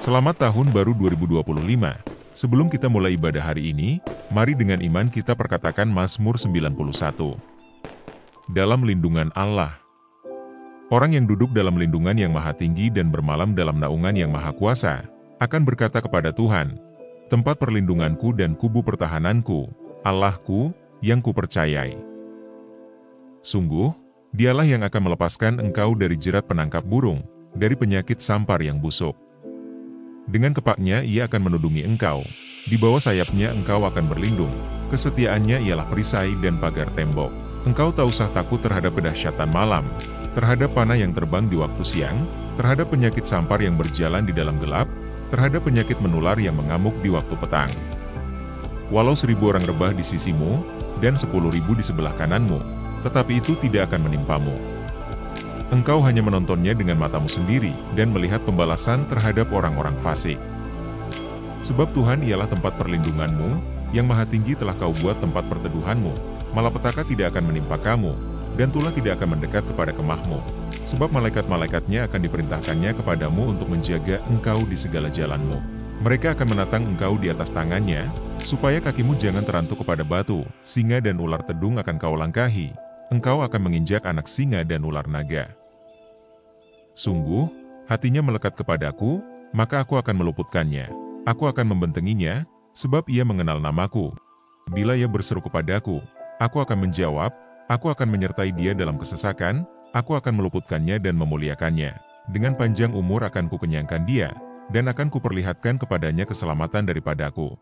Selamat Tahun Baru 2025. Sebelum kita mulai ibadah hari ini, mari dengan iman kita perkatakan Mazmur 91. Dalam lindungan Allah. Orang yang duduk dalam lindungan yang maha tinggi dan bermalam dalam naungan yang maha kuasa, akan berkata kepada Tuhan, tempat perlindunganku dan kubu pertahananku, Allahku, yang kupercayai. Sungguh, dialah yang akan melepaskan engkau dari jerat penangkap burung, dari penyakit sampar yang busuk. Dengan kepaknya ia akan menudungi engkau, di bawah sayapnya engkau akan berlindung, kesetiaannya ialah perisai dan pagar tembok. Engkau tak usah takut terhadap kedahsyatan malam, terhadap panah yang terbang di waktu siang, terhadap penyakit sampar yang berjalan di dalam gelap, terhadap penyakit menular yang mengamuk di waktu petang. Walau 1.000 orang rebah di sisimu, dan 10.000 di sebelah kananmu, tetapi itu tidak akan menimpamu. Engkau hanya menontonnya dengan matamu sendiri, dan melihat pembalasan terhadap orang-orang fasik. Sebab Tuhan ialah tempat perlindunganmu, yang maha tinggi telah kau buat tempat perteduhanmu, malapetaka tidak akan menimpa kamu, dan tulah tidak akan mendekat kepada kemahmu. Sebab malaikat-malaikatnya akan diperintahkannya kepadamu untuk menjaga engkau di segala jalanmu. Mereka akan menatang engkau di atas tangannya, supaya kakimu jangan terantuk kepada batu, singa dan ular tedung akan kau langkahi. Engkau akan menginjak anak singa dan ular naga. Sungguh, hatinya melekat kepadaku, maka aku akan meluputkannya. Aku akan membentenginya, sebab ia mengenal namaku. Bila ia berseru kepadaku, aku akan menjawab, aku akan menyertai dia dalam kesesakan, aku akan meluputkannya dan memuliakannya. Dengan panjang umur akan kukenyangkan dia, dan akan kuperlihatkan kepadanya keselamatan daripadaku.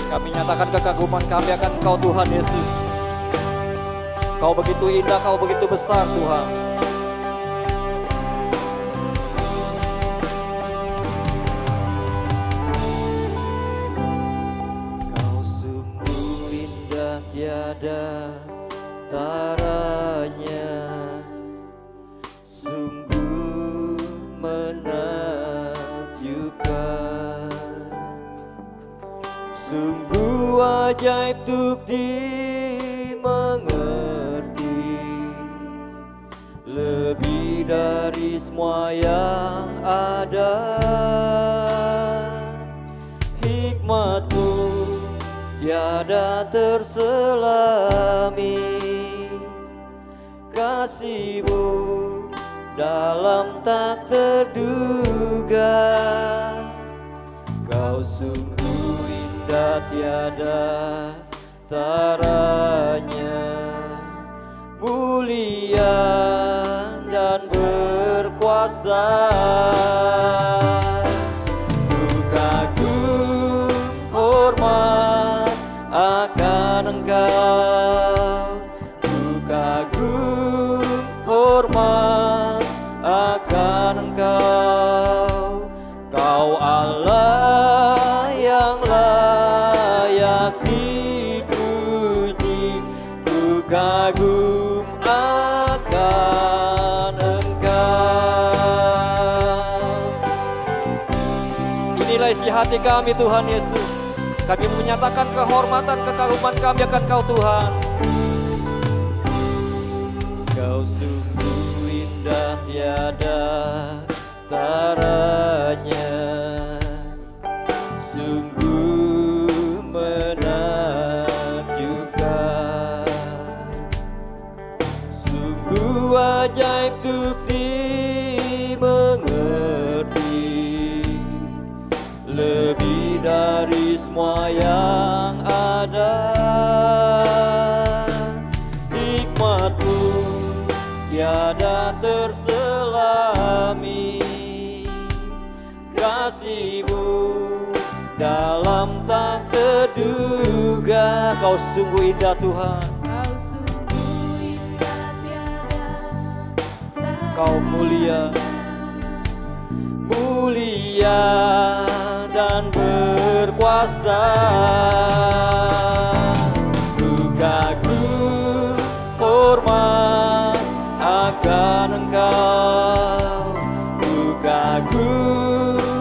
Kami nyatakan kekaguman kami akan Engkau Tuhan Yesus. Kau begitu indah, Kau begitu besar Tuhan. Kau sungguh indah tiada taranya, sungguh menakjubkan. Sungguh ajaib untuk dimengerti, lebih dari semua yang ada. Hikmat-Mu tiada terselami, kasih-Mu dalam tak terduga. Kau sungguh tiada taranya, mulia dan berkuasa. Ku kagum hormat akan Engkau, ku kagum hormat akan Engkau. Kau Allah yang layak dipuji, ku kagum akan Engkau. Inilah isi hati kami Tuhan Yesus. Kami menyatakan kehormatan kekaguman kami akan Kau Tuhan. Kau sungguh indah tiada taranya, sungguh menakjubkan. Sungguh ajaib untuk dimengerti, lebih dari semua yang ada. Hikmat-Mu tiada terselami, kasih-Mu dalam tak terduga. Kau sungguh indah Tuhan, Kau sungguh indah tiada Kau mulia, mulia dan berkuasa. Ku kagum hormat akan Engkau, ku kagum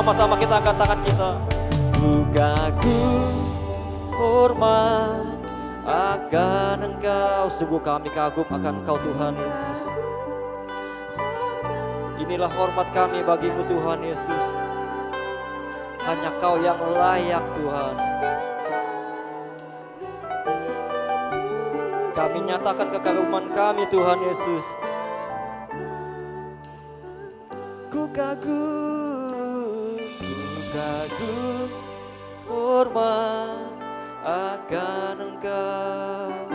sama-sama kita angkat tangan kita. Ku kagum hormat akan Engkau. Sungguh kami kagum akan Engkau Tuhan Yesus. Inilah hormat kami bagimu Tuhan Yesus. Hanya Kau yang layak Tuhan. Kami nyatakan kekaguman kami Tuhan Yesus. Ku kagum hormat akan Engkau.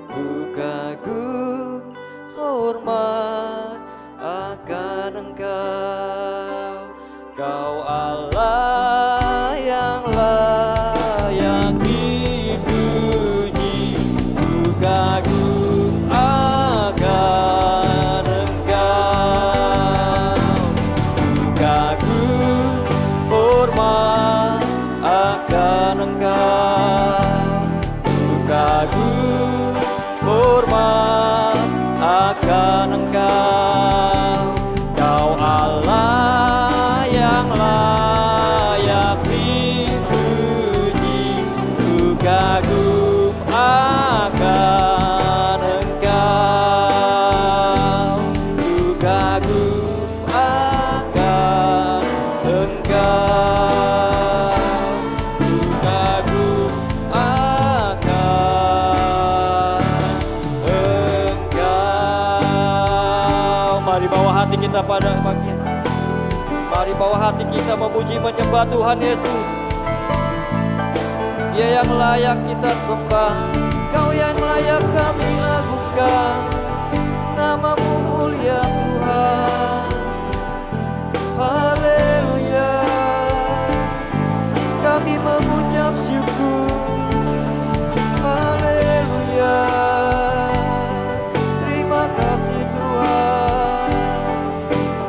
Ku kagum hormat akan Engkau. Kau Allah yang layak dipuji. Ku kagum akan Engkau. Ku kagum hormat akan Engkau. Ku kagum hormat akan Engkau. Kau Allah yang layak dipuji. Ku kagum akan Engkau. Ku kagum akan Engkau. Ku kagum akan Engkau. Mari bawa hati kita pada pagi ini. Mari bawa hati kita memuji menyembah Tuhan Yesus. Dia yang layak kita sembah. Kau yang layak kami lakukan. Namamu mulia Tuhan. Haleluya. Kami mengucap syukur. Haleluya. Terima kasih Tuhan.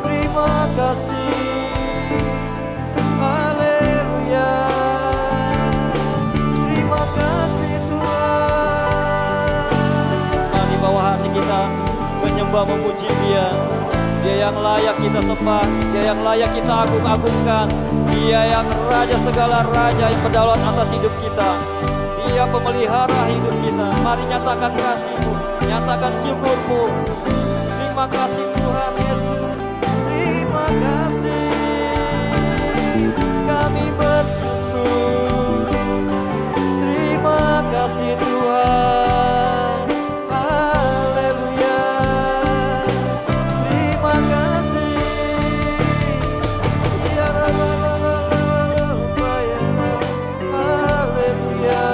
Terima kasih. Haleluya. Terima kasih Tuhan. Mari bawa hati kita menyembah memuji Dia. Dia yang layak kita sembah. Dia yang layak kita agung-agungkan. Dia yang raja segala raja yang berdaulat atas hidup kita. Dia pemelihara hidup kita. Mari nyatakan kasih-Mu, nyatakan syukur-Mu. Terima kasih Tuhan Yesus. Terima kasih. Kami bersyukur. Terima kasih Tuhan. Haleluya. Terima kasih. Ya la la la la la la ya la. Haleluya.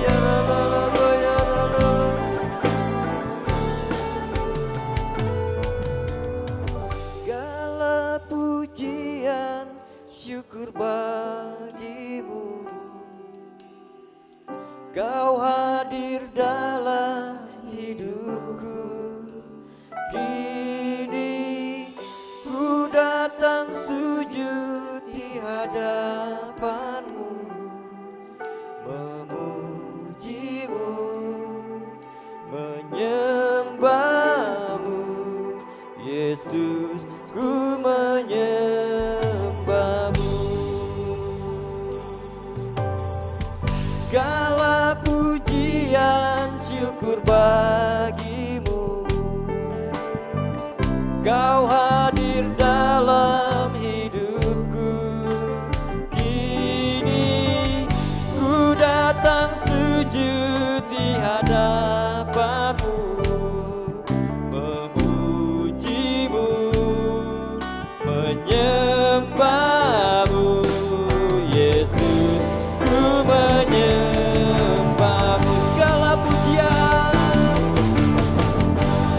Ya la la la la ya la la. Segala pujian syukur bagimu. Kau hadir dalam hidupku. Kini ku datang sujud di hadapanmu, memujimu, menyembahmu. Yesus, ku menyembahmu. Segala pujian syukur bagimu. Kau hadir dalam hidupku. Kini ku datang sujud di hadapanmu, memujimu, menyembahmu. Yesus, ku menyembahmu. Segala pujian,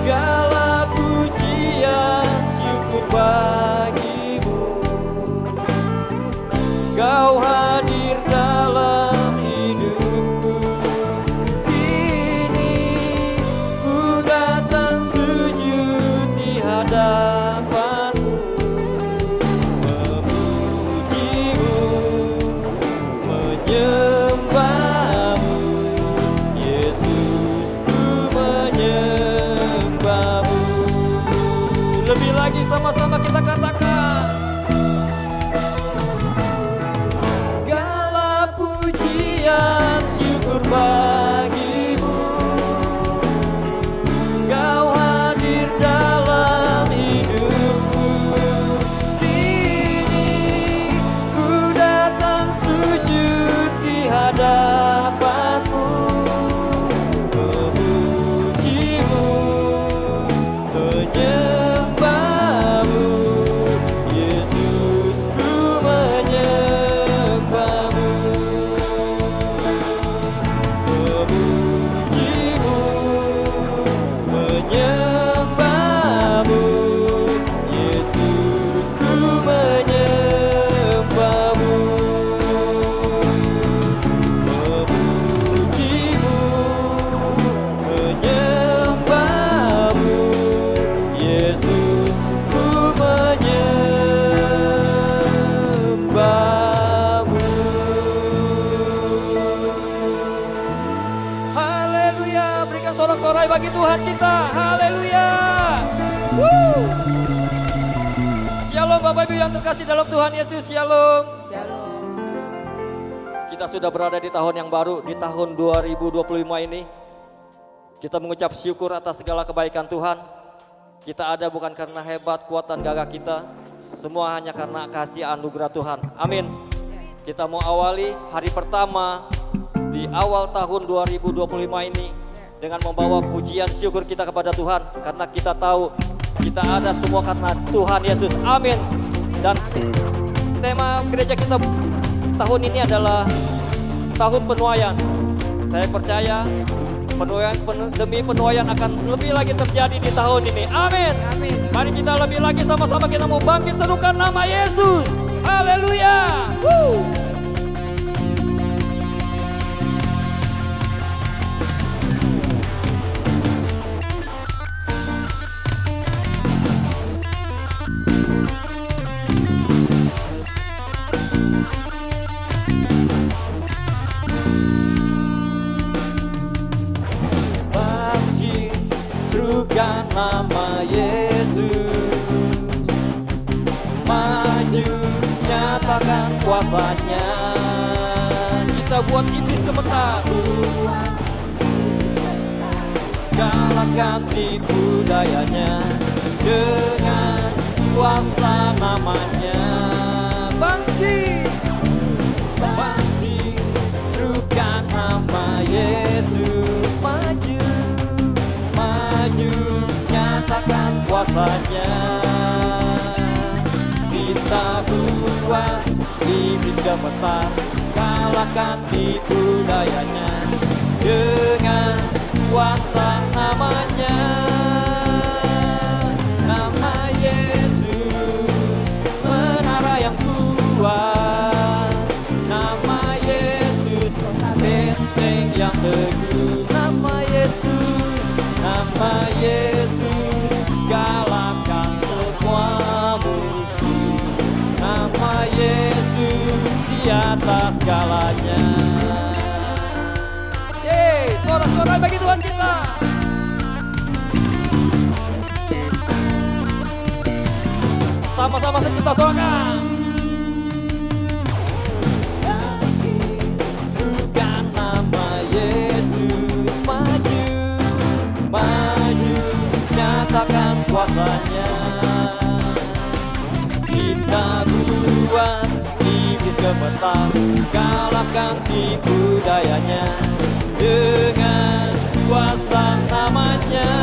segala pujian syukur bagimu. Kau hadir dalam hidupku. Kini ku datang sujud di hadapanmu, memujimu, menyembahmu. Yesus, ku menyembahmu. Lebih lagi sama-sama kita katakan. Yesus, ku menyembahmu. Haleluya, berikan sorak-sorai bagi Tuhan kita. Haleluya. Shalom Bapak Ibu yang terkasih dalam Tuhan Yesus. Shalom. Kita sudah berada di tahun yang baru, di tahun 2025 ini. Kita mengucap syukur atas segala kebaikan Tuhan. Kita ada bukan karena hebat, kuat dan gagah kita. Semua hanya karena kasih anugerah Tuhan. Amin. Kita mau awali hari pertama di awal tahun 2025 ini dengan membawa pujian syukur kita kepada Tuhan. Karena kita tahu kita ada semua karena Tuhan Yesus. Amin. Dan tema gereja kita tahun ini adalah tahun penuaian. Saya percaya demi penuaian akan lebih lagi terjadi di tahun ini. Amin. Mari kita lebih lagi sama-sama kita mau bangkit serukan nama Yesus. Haleluya. Nama Yesus, maju nyatakan kuasanya. Kita buat iblis gemetar, galakkan tipu dayanya dengan kuasa namanya. Bangkit, bangkit, serukan nama Yesus. Maju, maju, nyatakan kuasanya. Kita buat iblis gemetar, kalahkan tipu dayanya dengan kuasa namanya. Nama Yesus, menara yang kuat. Nama Yesus, benteng yang teguh. Nama Yesus, nama Yesus, galakkan semua musuh. Nama Yesus di atas segalanya. Yeay, sorak-sorai bagi Tuhan kita. Sama-sama kita sorakan. Sukan nama Yesus, maju, maju, nyatakan kuasanya. Kita buat iblis gemetar, kalahkan tipu dayanya dengan kuasa namanya.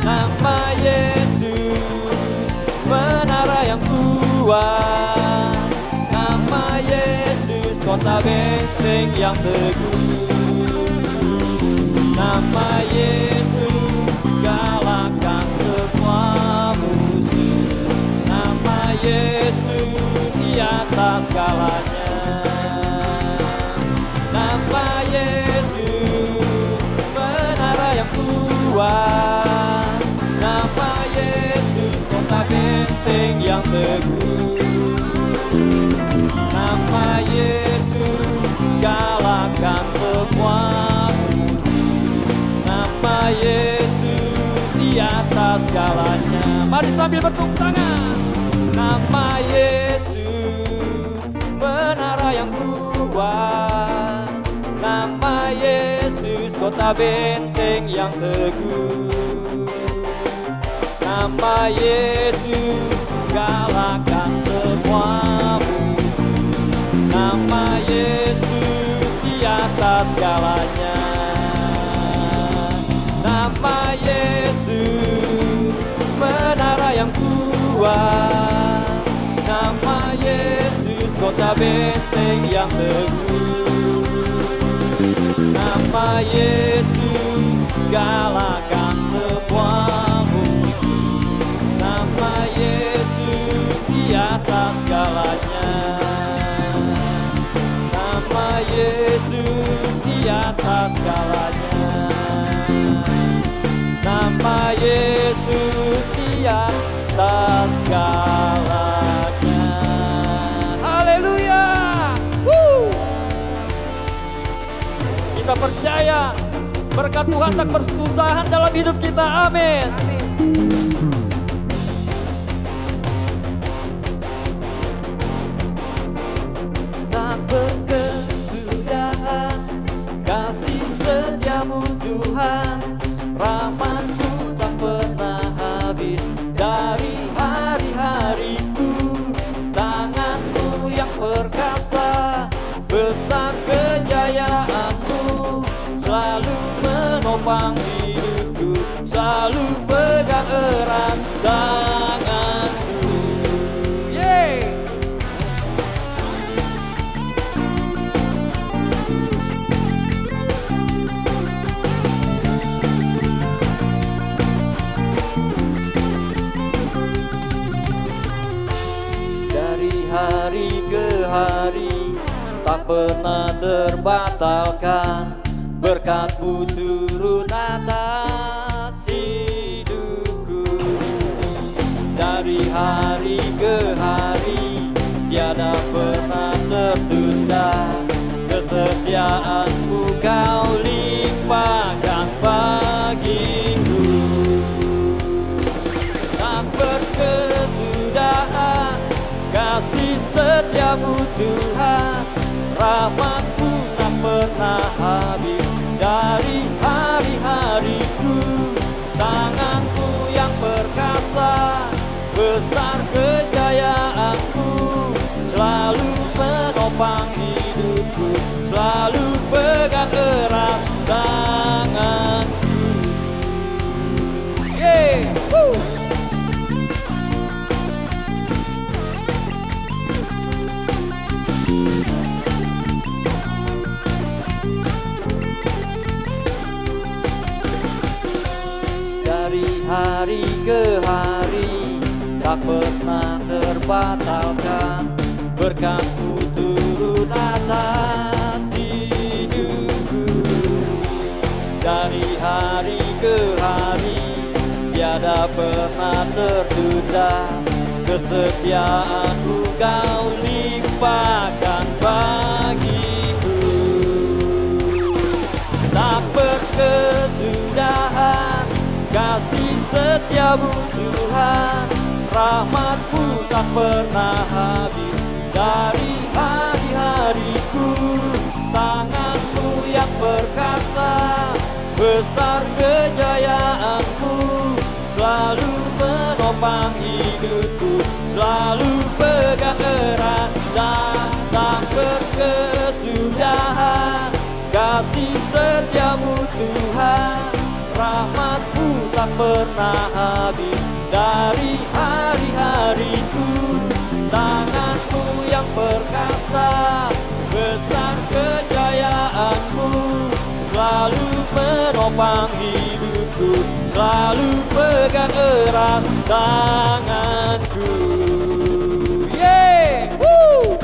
Nama Yesus, menara yang kuat. Nama Yesus, kota benteng yang teguh. Nama Yesus, galakkan semua musuh. Nama Yesus di atas segalanya. Nama Yesus, menara yang kuat. Nama Yesus, kota benteng yang teguh. Nama Yesus, galakkan semua musuh. Nama Yesus di atas segalanya. Mari sambil bertepuk tangan. Nama Yesus, menara yang kuat. Nama Yesus, kota benteng yang teguh. Nama Yesus, galakkan semua musuh. Nama Yesus di atas segalanya. Nama Yesus, menara yang kuat. Nama Yesus, kota benteng yang teguh. Nama Yesus, galakkan semua musuh. Nama Yesus di atas segalanya. Nama Yesus di atas segalanya. Nama Yesus berkat Tuhan tak bertahan dalam hidup kita. Amin. Tak berkesudahan kasih setiamu Tuhan, rahmat-Mu tak pernah habis dari hari-hariku. Tangan-Mu yang perkasa, besar kejayaan-Mu, selalu menopang hidupku, selalu pegang erat tangan-Ku. Yeay! Dari hari ke hari tak pernah terbatalkan, berkat-Mu turun atas hidupku. Dari hari ke hari tiada pernah tertunda, kesetiaan-Mu Kau limpahkan bagiku. Tak berkesudahan kasih setiamu Tuhan, rahmat-Mu tak pernah habis dari hari-hariku. Tangan-Mu yang perkasa, besar kejayaan-Mu, selalu menopang hidupku, selalu pegang erat tangan-Ku. Yeay! Woo! Dari hari ke hari tak pernah terbatalkan, berkat-Mu turun atas hidupku. Dari hari ke hari tiada pernah tertunda, kesetiaan-Mu Kau limpahkan bagiku. Tak berkesudahan kasih setiamu Tuhan, rahmat-Mu tak pernah habis dari hari-hariku. Tangan-Mu yang perkasa, besar kejayaan-Mu, selalu menopang hidupku, selalu pegang erat. Dan tak berkesudahan kasih setiamu Tuhan, rahmat-Mu tak pernah habis dari hari-hariku. Tangan-Mu yang perkasa, besar kejayaan-Mu, selalu menopang hidupku, selalu pegang erat tangan-Ku. Yeay! Woo!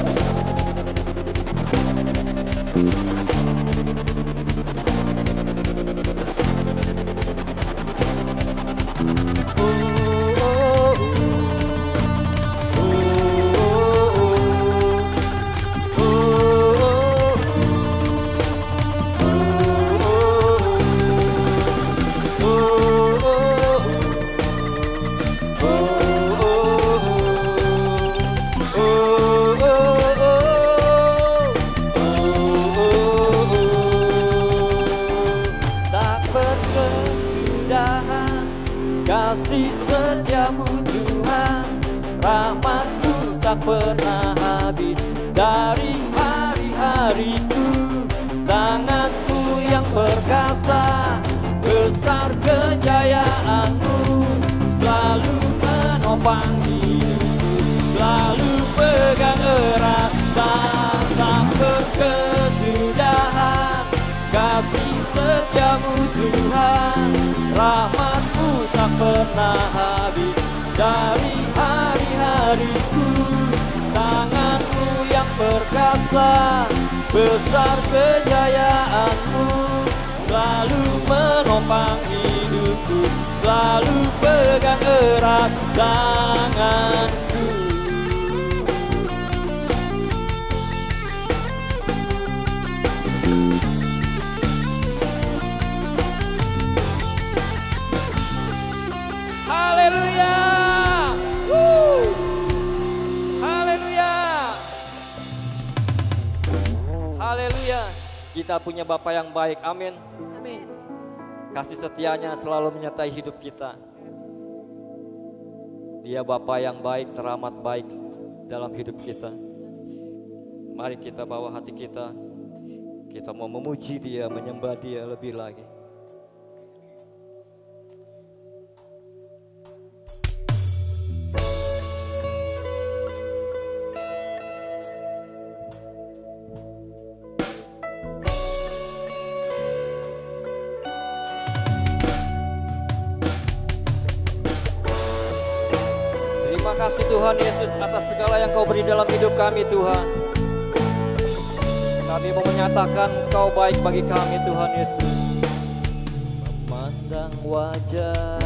Kasih setiamu Tuhan, rahmat-Mu tak pernah habis dari hari-hariku. Tangan-Mu yang perkasa, besar kejayaan-Mu, selalu menopang hidupku, selalu pegang erat. Tak berkesudahan kasih setiamu Tuhan, rahmat-Mu tak pernah habis dari hari-hariku. Tangan-Mu yang perkasa, besar kejayaan-Mu, selalu menopang hidupku, selalu pegang erat tangan-Ku. Haleluya. Woo. Haleluya. Haleluya. Kita punya Bapa yang baik. Amin. Amin. Kasih setianya selalu menyertai hidup kita. Dia Bapa yang baik, teramat baik dalam hidup kita. Mari kita bawa hati kita. Kita mau memuji Dia, menyembah Dia lebih lagi. Terima kasih Tuhan Yesus atas segala yang Kau beri dalam hidup kami Tuhan. Kami mau menyatakan Kau baik bagi kami Tuhan Yesus. Memandang wajah-Mu,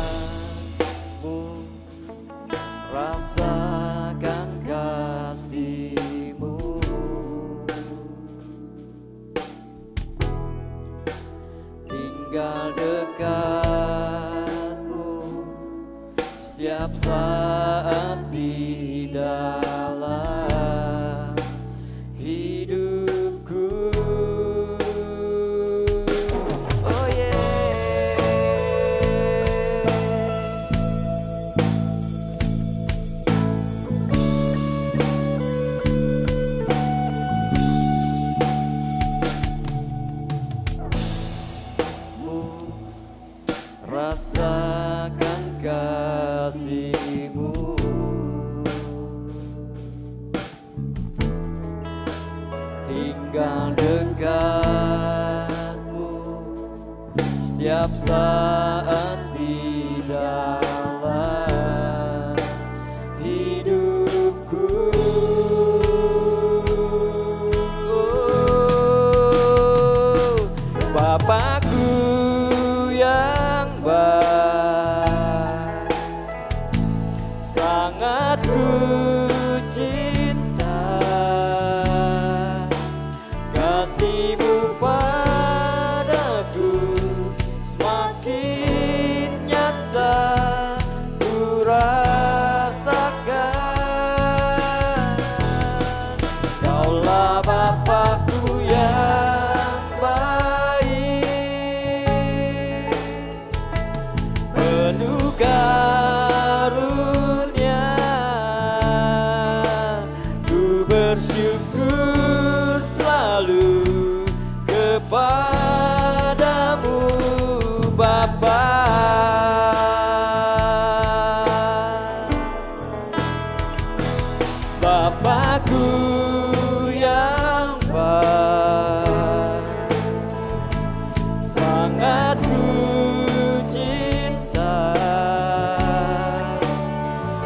rasakan kasih-Mu. Tinggal dekat-Mu setiap saat di dalam hidupku. Oh yeah. Rasakan kasih-Mu. Tinggal dekat-Mu setiap saat di dalam hidupku. Oh, Bapakku yang baik, sangat ku cinta. Kasih-Mu padaku semakin nyata ku rasakan. Kaulah Bapakku yang baik, penuh karunia. Ku bersyukur selalu kepadamu Bapa. Bapakku yang baik, sangat ku cinta.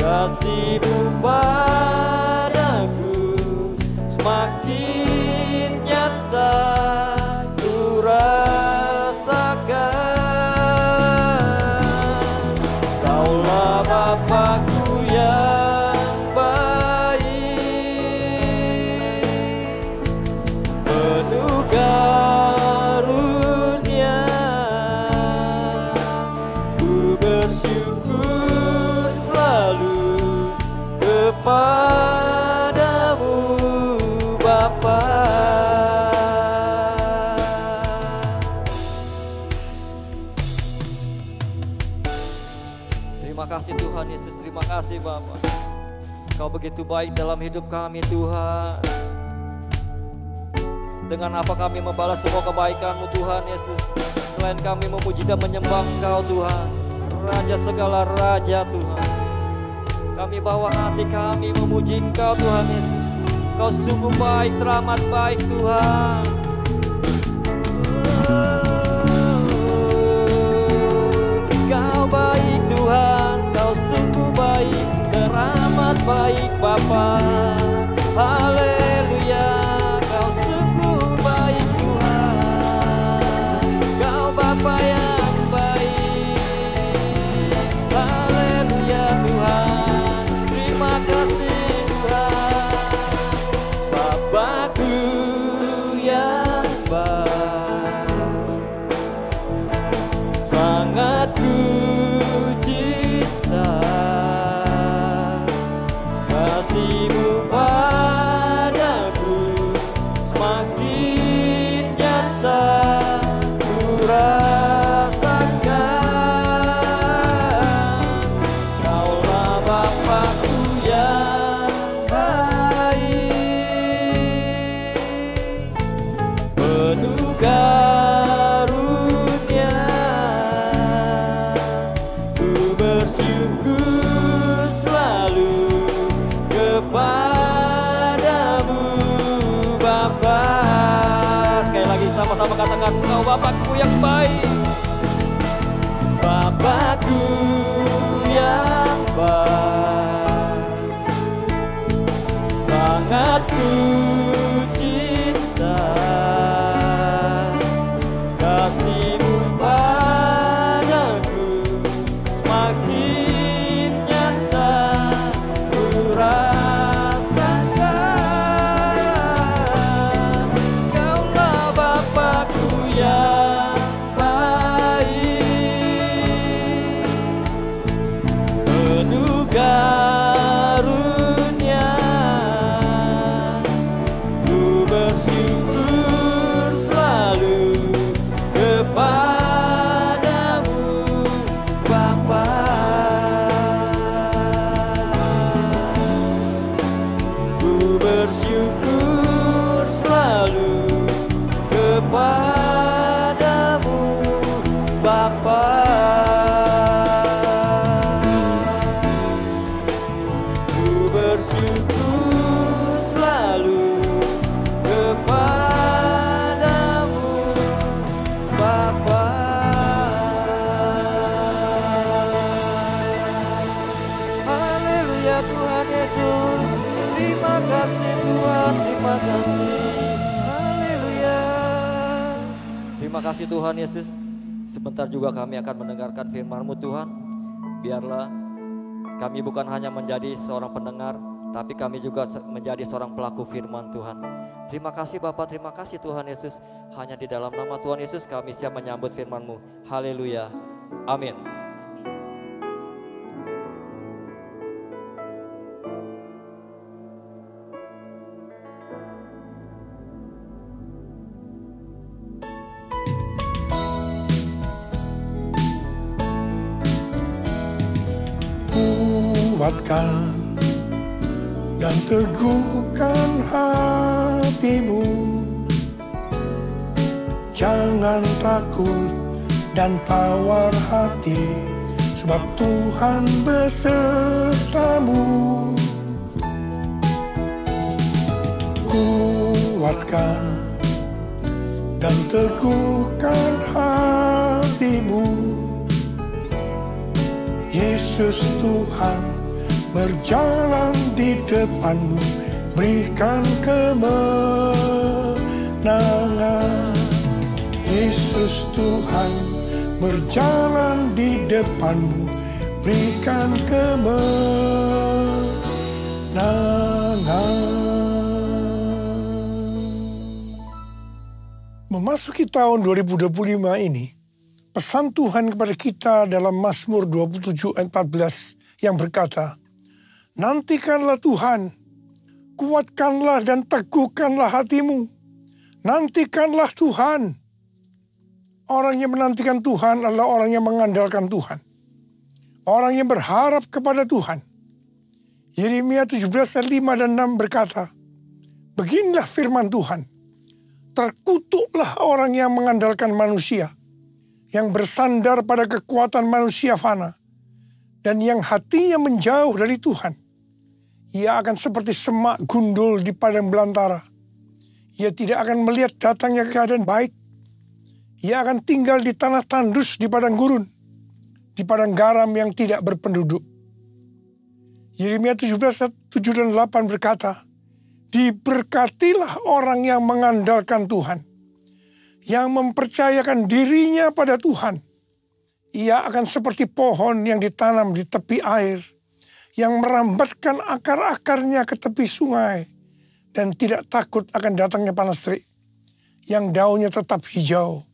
Kasih-Mu padaku semakin nyata ku rasakan. Kaulah Bapakku yang baik, penuh karunia. Ku bersyukur selalu kepadamu Bapa. Terima kasih Tuhan Yesus, terima kasih Bapa. Kau begitu baik dalam hidup kami Tuhan. Dengan apa kami membalas semua kebaikan-Mu Tuhan Yesus, selain kami memuji dan menyembah Engkau Tuhan, Raja segala Raja Tuhan. Kami bawa hati kami memuji Engkau Tuhan Yesus. Kau sungguh baik, teramat baik Tuhan. Kau baik Tuhan, Kau sungguh baik, teramat baik Bapa. Haleluya, Kau sungguh baik Tuhan. Kau Bapa yang baik. Haleluya Tuhan, terima kasih Tuhan. Bapakku yang baik, sangat ku cinta. sangat Engkau Bapakku yang baik. Bapakku yang baik, sangat ku cinta. Kasih-Mu padaku semakin nyata ku rasakan. Kaulah Bapakku yang baik, penuh karunia. Ku bersyukur selalu kepadamu Bapa. Ku bersyukur selalu kepadamu Bapa. Ku bersyukur selalu kepadamu Bapa. Haleluya Tuhan Yesus. Terima kasih Tuhan, terima kasih. Haleluya. Terima kasih Tuhan Yesus. Sebentar juga kami akan mendengarkan firman-Mu Tuhan. Biarlah kami bukan hanya menjadi seorang pendengar, tapi kami juga menjadi seorang pelaku firman Tuhan. Terima kasih Bapa, terima kasih Tuhan Yesus. Hanya di dalam nama Tuhan Yesus kami siap menyambut firman-Mu. Haleluya. Amin. Kuatkan dan teguhkan hatimu, jangan takut dan tawar hati, sebab Tuhan besertamu. Kuatkan dan teguhkan hatimu, Yesus Tuhan berjalan di depanmu, berikan kemenangan. Yesus Tuhan berjalan di depanmu, berikan kemenangan. Memasuki tahun 2025 ini, pesan Tuhan kepada kita dalam Mazmur 27 ayat 14 yang berkata, nantikanlah Tuhan, kuatkanlah dan teguhkanlah hatimu. Nantikanlah Tuhan. Orang yang menantikan Tuhan adalah orang yang mengandalkan Tuhan. Orang yang berharap kepada Tuhan. Yeremia 17 ayat 5 dan 6 berkata, beginilah firman Tuhan, terkutuklah orang yang mengandalkan manusia, yang bersandar pada kekuatan manusia fana, dan yang hatinya menjauh dari Tuhan. Ia akan seperti semak gundul di padang belantara. Ia tidak akan melihat datangnya keadaan baik. Ia akan tinggal di tanah tandus di padang gurun, di padang garam yang tidak berpenduduk. Yeremia 17 ayat 7 dan 8 berkata, diberkatilah orang yang mengandalkan Tuhan, yang mempercayakan dirinya pada Tuhan. Ia akan seperti pohon yang ditanam di tepi air, yang merambatkan akar-akarnya ke tepi sungai, dan tidak takut akan datangnya panas terik, yang daunnya tetap hijau,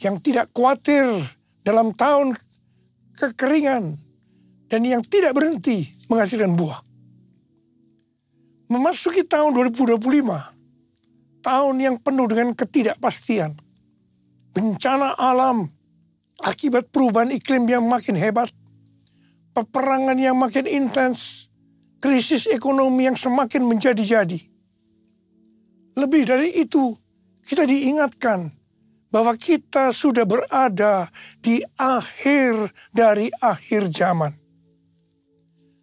yang tidak khawatir dalam tahun kekeringan, dan yang tidak berhenti menghasilkan buah. Memasuki tahun 2025, tahun yang penuh dengan ketidakpastian, bencana alam, akibat perubahan iklim yang makin hebat, peperangan yang makin intens, krisis ekonomi yang semakin menjadi-jadi. Lebih dari itu, kita diingatkan bahwa kita sudah berada di akhir dari akhir zaman.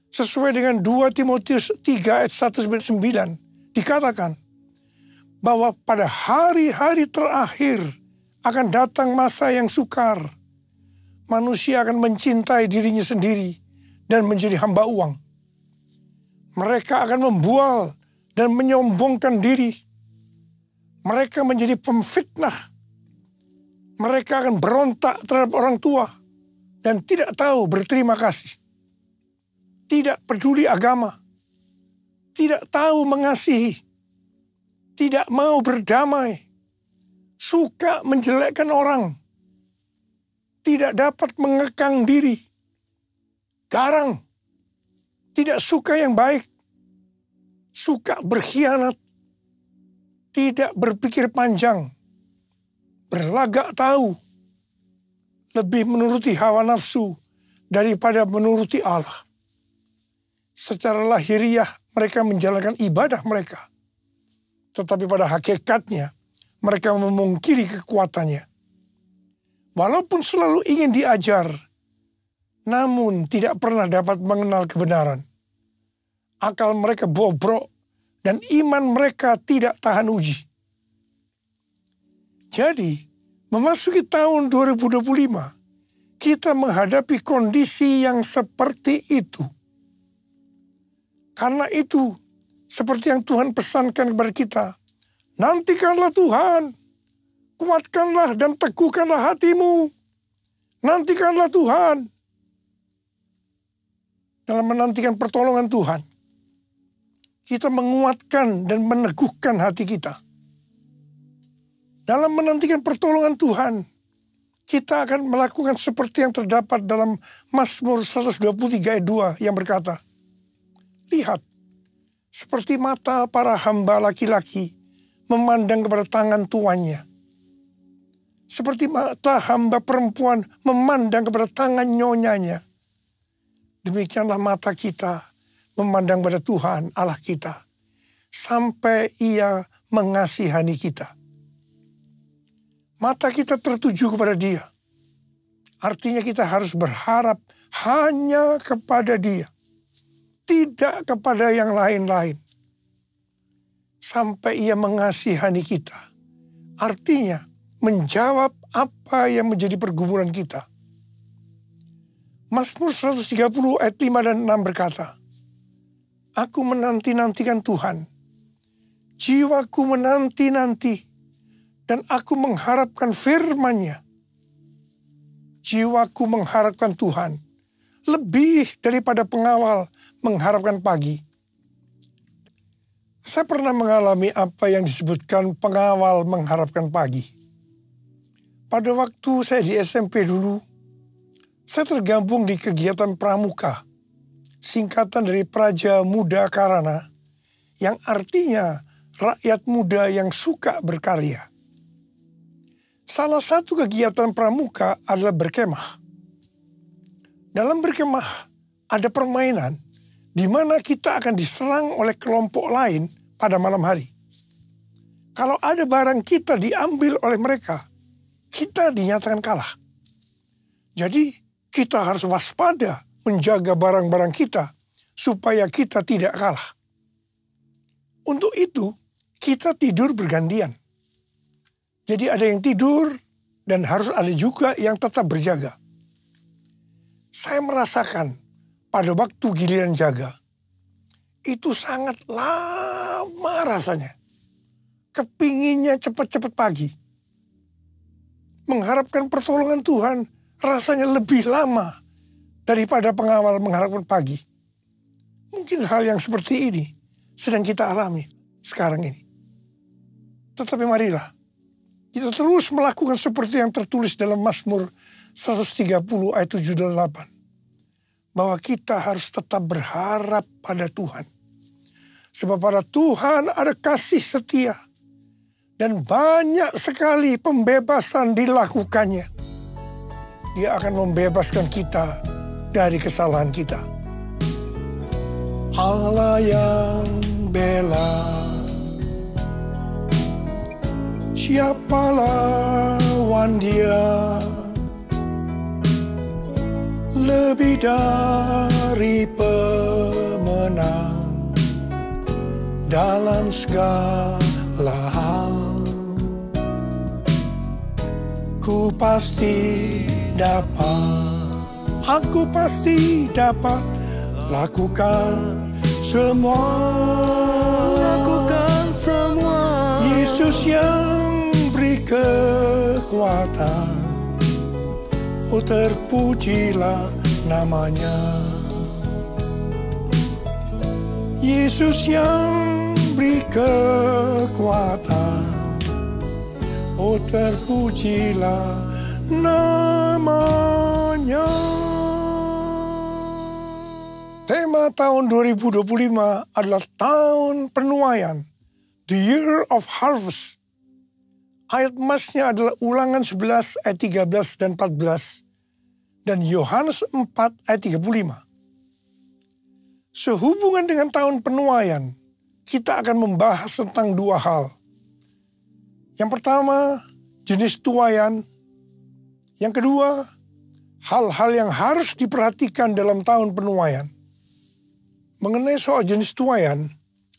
Sesuai dengan 2 Timotius 3 ayat 1-9 dikatakan bahwa pada hari-hari terakhir akan datang masa yang sukar. Manusia akan mencintai dirinya sendiri dan menjadi hamba uang. Mereka akan membual dan menyombongkan diri. Mereka menjadi pemfitnah. Mereka akan berontak terhadap orang tua dan tidak tahu berterima kasih. Tidak peduli agama. Tidak tahu mengasihi. Tidak mau berdamai. Suka menjelekkan orang. Tidak dapat mengekang diri. Garang. Tidak suka yang baik. Suka berkhianat. Tidak berpikir panjang. Berlagak tahu. Lebih menuruti hawa nafsu daripada menuruti Allah. Secara lahiriah mereka menjalankan ibadah mereka. Tetapi pada hakikatnya mereka memungkiri kekuatannya. Walaupun selalu ingin diajar, namun tidak pernah dapat mengenal kebenaran. Akal mereka bobrok dan iman mereka tidak tahan uji. Jadi, memasuki tahun 2025, kita menghadapi kondisi yang seperti itu. Karena itu, seperti yang Tuhan pesankan kepada kita, nantikanlah Tuhan, kuatkanlah dan teguhkanlah hatimu. Nantikanlah Tuhan. Dalam menantikan pertolongan Tuhan, kita menguatkan dan meneguhkan hati kita. Dalam menantikan pertolongan Tuhan, kita akan melakukan seperti yang terdapat dalam Mazmur 123 ayat 2 yang berkata, lihat, seperti mata para hamba laki-laki memandang kepada tangan tuannya. Seperti mata hamba perempuan memandang kepada tangan nyonyanya. Demikianlah mata kita memandang kepada Tuhan Allah kita. Sampai Ia mengasihani kita. Mata kita tertuju kepada Dia. Artinya kita harus berharap hanya kepada Dia. Tidak kepada yang lain-lain. Sampai Ia mengasihani kita. Artinya menjawab apa yang menjadi pergumulan kita. Mazmur 130 ayat 5 dan 6 berkata, aku menanti-nantikan Tuhan. Jiwaku menanti-nanti. Dan aku mengharapkan firman-Nya. Jiwaku mengharapkan Tuhan. Lebih daripada pengawal mengharapkan pagi. Saya pernah mengalami apa yang disebutkan pengawal mengharapkan pagi. Pada waktu saya di SMP dulu, saya tergabung di kegiatan pramuka. Singkatan dari Praja Muda Karana, yang artinya rakyat muda yang suka berkarya. Salah satu kegiatan pramuka adalah berkemah. Dalam berkemah ada permainan di mana kita akan diserang oleh kelompok lain pada malam hari. Kalau ada barang kita diambil oleh mereka, kita dinyatakan kalah. Jadi kita harus waspada menjaga barang-barang kita supaya kita tidak kalah. Untuk itu kita tidur bergantian. Jadi ada yang tidur dan harus ada juga yang tetap berjaga. Saya merasakan pada waktu giliran jaga, itu sangat lama rasanya. Kepinginnya cepat-cepat pagi. Mengharapkan pertolongan Tuhan rasanya lebih lama daripada pengawal mengharapkan pagi. Mungkin hal yang seperti ini sedang kita alami sekarang ini. Tetapi marilah, kita terus melakukan seperti yang tertulis dalam Mazmur 130 ayat 7 dan 8. Bahwa kita harus tetap berharap pada Tuhan. Sebab pada Tuhan ada kasih setia. Dan banyak sekali pembebasan dilakukannya. Dia akan membebaskan kita dari kesalahan kita. Allah yang bela. Siapa lawan Dia? Lebih dari pemenang dalam segala hal. Aku pasti dapat lakukan semua. Yesus yang beri kekuatan, oh terpujilah namanya. Yesus yang beri kekuatan, oh terpujilah namanya. Tema tahun 2025 adalah tahun penuaian, the year of harvest. Ayat emasnya adalah Ulangan 11 ayat 13 dan 14 dan Yohanes 4 ayat 35. Sehubungan dengan tahun penuaian, kita akan membahas tentang dua hal. Yang pertama, jenis tuaian. Yang kedua, hal-hal yang harus diperhatikan dalam tahun penuaian. Mengenai soal jenis tuaian,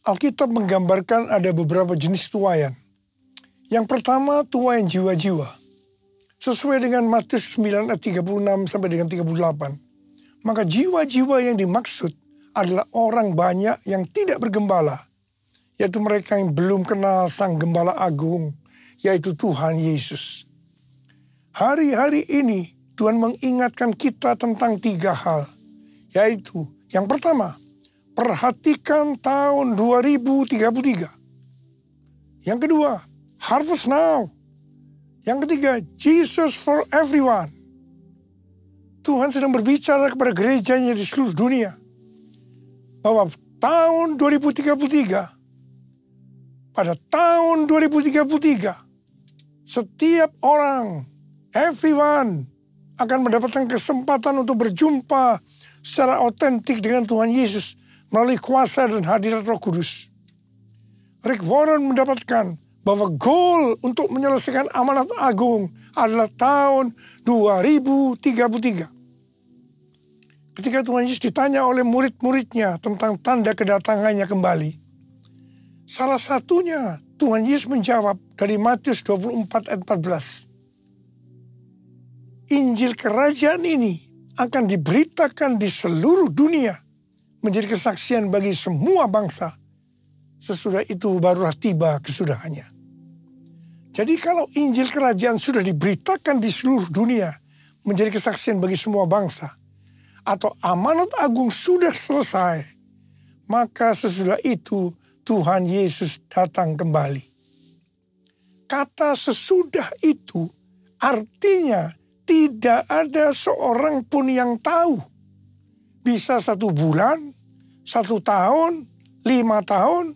Alkitab menggambarkan ada beberapa jenis tuaian. Yang pertama, tuaian jiwa-jiwa. Sesuai dengan Matius 9 ayat 36 sampai dengan 38. Maka jiwa-jiwa yang dimaksud adalah orang banyak yang tidak bergembala, yaitu mereka yang belum kenal Sang Gembala Agung, yaitu Tuhan Yesus. Hari-hari ini Tuhan mengingatkan kita tentang tiga hal, yaitu yang pertama, perhatikan tahun 2033. Yang kedua, harvest now. Yang ketiga, Jesus for everyone. Tuhan sedang berbicara kepada gerejanya di seluruh dunia bahwa tahun 2033, pada tahun 2033, setiap orang, everyone, akan mendapatkan kesempatan untuk berjumpa secara otentik dengan Tuhan Yesus melalui kuasa dan hadirat Roh Kudus. Rick Warren mendapatkan bahwa goal untuk menyelesaikan amanat agung adalah tahun 2033. Ketika Tuhan Yesus ditanya oleh murid-muridnya tentang tanda kedatangannya kembali, salah satunya Tuhan Yesus menjawab dari Matius 24 ayat 14. Injil kerajaan ini akan diberitakan di seluruh dunia menjadi kesaksian bagi semua bangsa. Sesudah itu barulah tiba kesudahannya. Jadi kalau Injil kerajaan sudah diberitakan di seluruh dunia menjadi kesaksian bagi semua bangsa, atau amanat agung sudah selesai, maka sesudah itu Tuhan Yesus datang kembali. Kata sesudah itu artinya tidak ada seorang pun yang tahu. Bisa 1 bulan, 1 tahun, 5 tahun,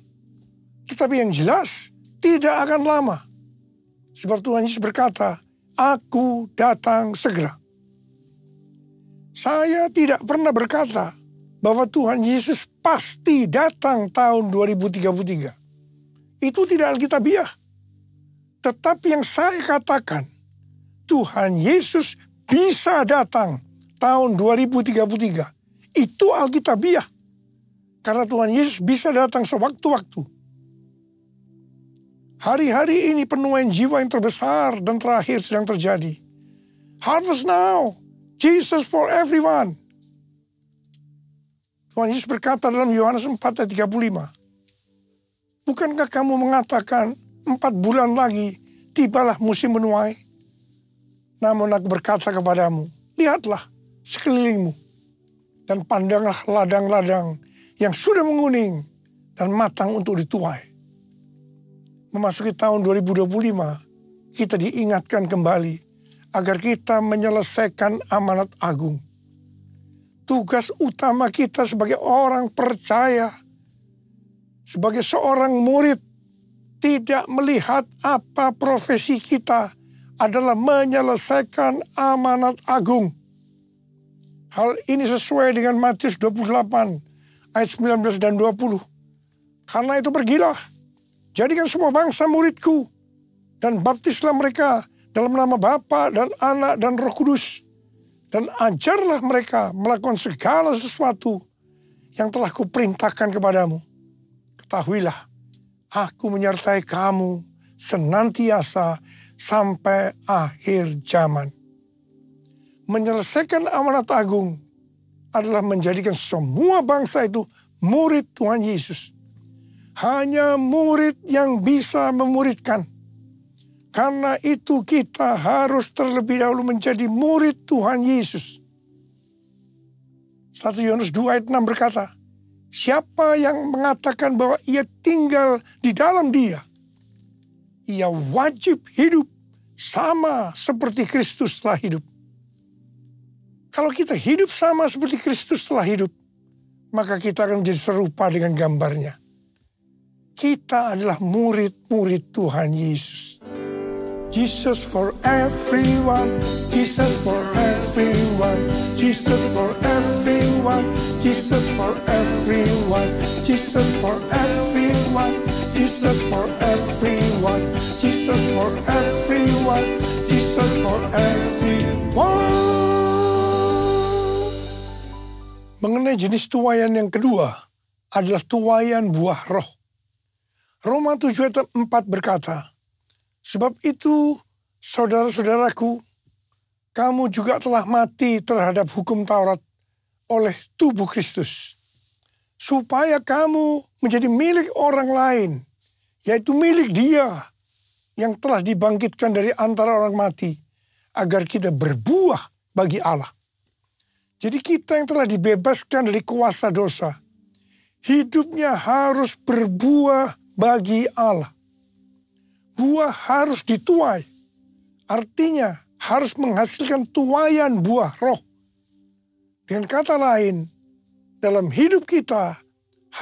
tetapi yang jelas tidak akan lama. Sebab Tuhan Yesus berkata, aku datang segera. Saya tidak pernah berkata bahwa Tuhan Yesus pasti datang tahun 2033. Itu tidak alkitabiah. Tetapi yang saya katakan, Tuhan Yesus bisa datang tahun 2033. Itu alkitabiah. Karena Tuhan Yesus bisa datang sewaktu-waktu. Hari-hari ini penuaian jiwa yang terbesar dan terakhir sedang terjadi. Harvest now. Jesus for everyone. Tuhan Yesus berkata dalam Yohanes 4 ayat 35. Bukankah kamu mengatakan 4 bulan lagi tibalah musim menuai? Namun aku berkata kepadamu, lihatlah sekelilingmu. Dan pandanglah ladang-ladang yang sudah menguning dan matang untuk dituai. Memasuki tahun 2025, kita diingatkan kembali agar kita menyelesaikan amanat agung. Tugas utama kita sebagai orang percaya, sebagai seorang murid, tidak melihat apa profesi kita adalah menyelesaikan amanat agung. Hal ini sesuai dengan Matius 28 ayat 19 dan 20. Karena itu pergilah, jadikan semua bangsa muridku, dan baptislah mereka dalam nama Bapa dan Anak dan Roh Kudus. Dan ajarlah mereka melakukan segala sesuatu yang telah kuperintahkan kepadamu. Ketahuilah, aku menyertai kamu senantiasa sampai akhir zaman. Menyelesaikan amanat agung adalah menjadikan semua bangsa itu murid Tuhan Yesus. Hanya murid yang bisa memuridkan. Karena itu kita harus terlebih dahulu menjadi murid Tuhan Yesus. 1 Yohanes 2 ayat 6 berkata, siapa yang mengatakan bahwa ia tinggal di dalam dia, ia wajib hidup sama seperti Kristus telah hidup. Kalau kita hidup sama seperti Kristus telah hidup, maka kita akan menjadi serupa dengan gambarnya. Kita adalah murid-murid Tuhan Yesus. Jesus for everyone, Jesus for everyone, Jesus for everyone, Jesus for everyone, Jesus for everyone, Jesus for everyone, Jesus for everyone, Jesus for everyone. Mengenai jenis tuaian yang kedua adalah tuaian buah roh. Roma 7 ayat 4 berkata, sebab itu, saudara-saudaraku, kamu juga telah mati terhadap hukum Taurat oleh tubuh Kristus, supaya kamu menjadi milik orang lain, yaitu milik Dia yang telah dibangkitkan dari antara orang mati, agar kita berbuah bagi Allah. Jadi kita yang telah dibebaskan dari kuasa dosa, hidupnya harus berbuah bagi Allah. Buah harus dituai. Artinya harus menghasilkan tuaian buah roh. Dengan kata lain, dalam hidup kita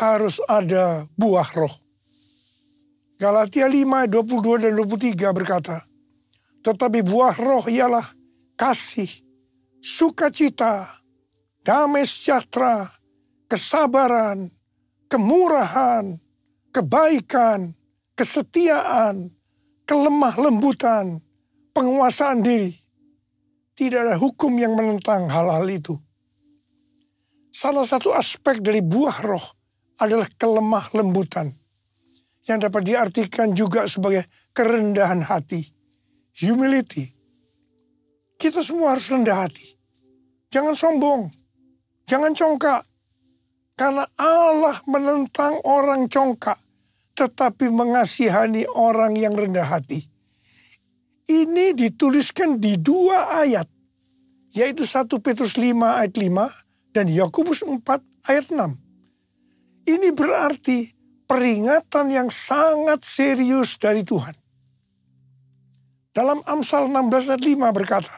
harus ada buah roh. Galatia 5, 22 dan 23 berkata, tetapi buah roh ialah kasih, sukacita, damai sejahtera, kesabaran, kemurahan, kebaikan, kesetiaan, kelemah lembutan, penguasaan diri. Tidak ada hukum yang menentang hal-hal itu. Salah satu aspek dari buah roh adalah kelemah lembutan, yang dapat diartikan juga sebagai kerendahan hati, humility. Kita semua harus rendah hati. Jangan sombong, jangan congkak. Karena Allah menentang orang congkak, tetapi mengasihani orang yang rendah hati. Ini dituliskan di 2 ayat, yaitu 1 Petrus 5 ayat 5 dan Yakobus 4 ayat 6. Ini berarti peringatan yang sangat serius dari Tuhan. Dalam Amsal 16 ayat 5 berkata,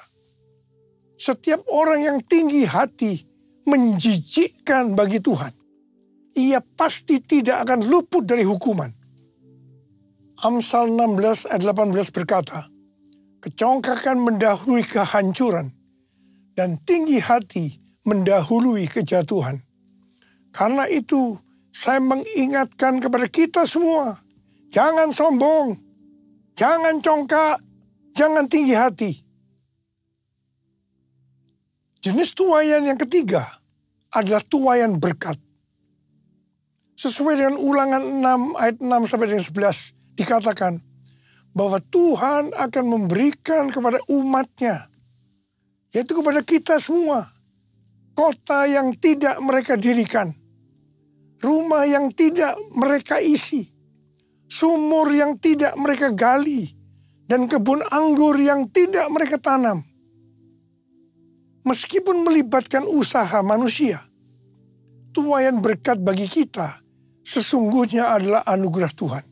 setiap orang yang tinggi hati menjijikkan bagi Tuhan, ia pasti tidak akan luput dari hukuman. Amsal 16 ayat 18 berkata, kecongkakan mendahului kehancuran, dan tinggi hati mendahului kejatuhan. Karena itu, saya mengingatkan kepada kita semua, jangan sombong, jangan congkak, jangan tinggi hati. Jenis tuaian yang ketiga adalah tuaian berkat. Sesuai dengan Ulangan 6 ayat 6 sampai dengan 11 dikatakan bahwa Tuhan akan memberikan kepada umatnya, yaitu kepada kita semua, kota yang tidak mereka dirikan, rumah yang tidak mereka isi, sumur yang tidak mereka gali, dan kebun anggur yang tidak mereka tanam. Meskipun melibatkan usaha manusia, tuaian berkat bagi kita sesungguhnya adalah anugerah Tuhan.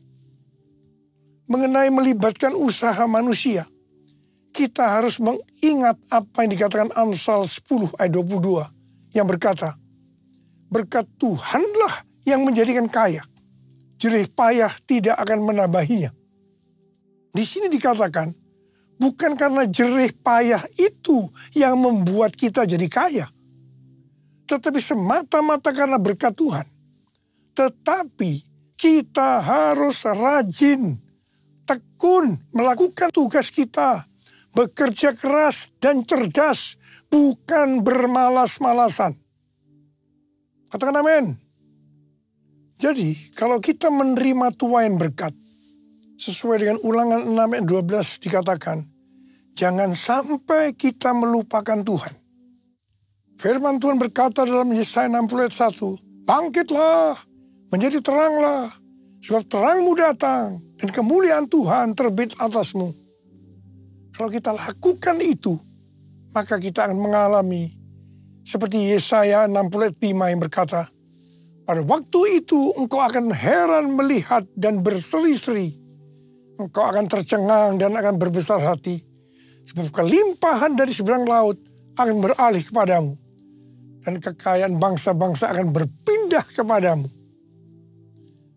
Mengenai melibatkan usaha manusia, kita harus mengingat apa yang dikatakan Amsal 10 ayat 22 yang berkata, berkat Tuhanlah yang menjadikan kaya, jerih payah tidak akan menambahinya. Di sini dikatakan, bukan karena jerih payah itu yang membuat kita jadi kaya, tetapi semata-mata karena berkat Tuhan. Tetapi kita harus rajin, tekun melakukan tugas kita, bekerja keras dan cerdas, bukan bermalas-malasan. Katakan amin. Jadi kalau kita menerima tuaian berkat, Sesuai dengan Ulangan 6 ayat 12 dikatakan, jangan sampai kita melupakan Tuhan. Firman Tuhan berkata dalam Yesaya 60 ayat 1, bangkitlah, menjadi teranglah, sebab terangmu datang, dan kemuliaan Tuhan terbit atasmu. Kalau kita lakukan itu, maka kita akan mengalami seperti Yesaya 60 ayat 5 yang berkata, pada waktu itu engkau akan heran melihat dan berseri-seri. Engkau akan tercengang dan akan berbesar hati. Sebab kelimpahan dari seberang laut akan beralih kepadamu. Dan kekayaan bangsa-bangsa akan berpindah kepadamu.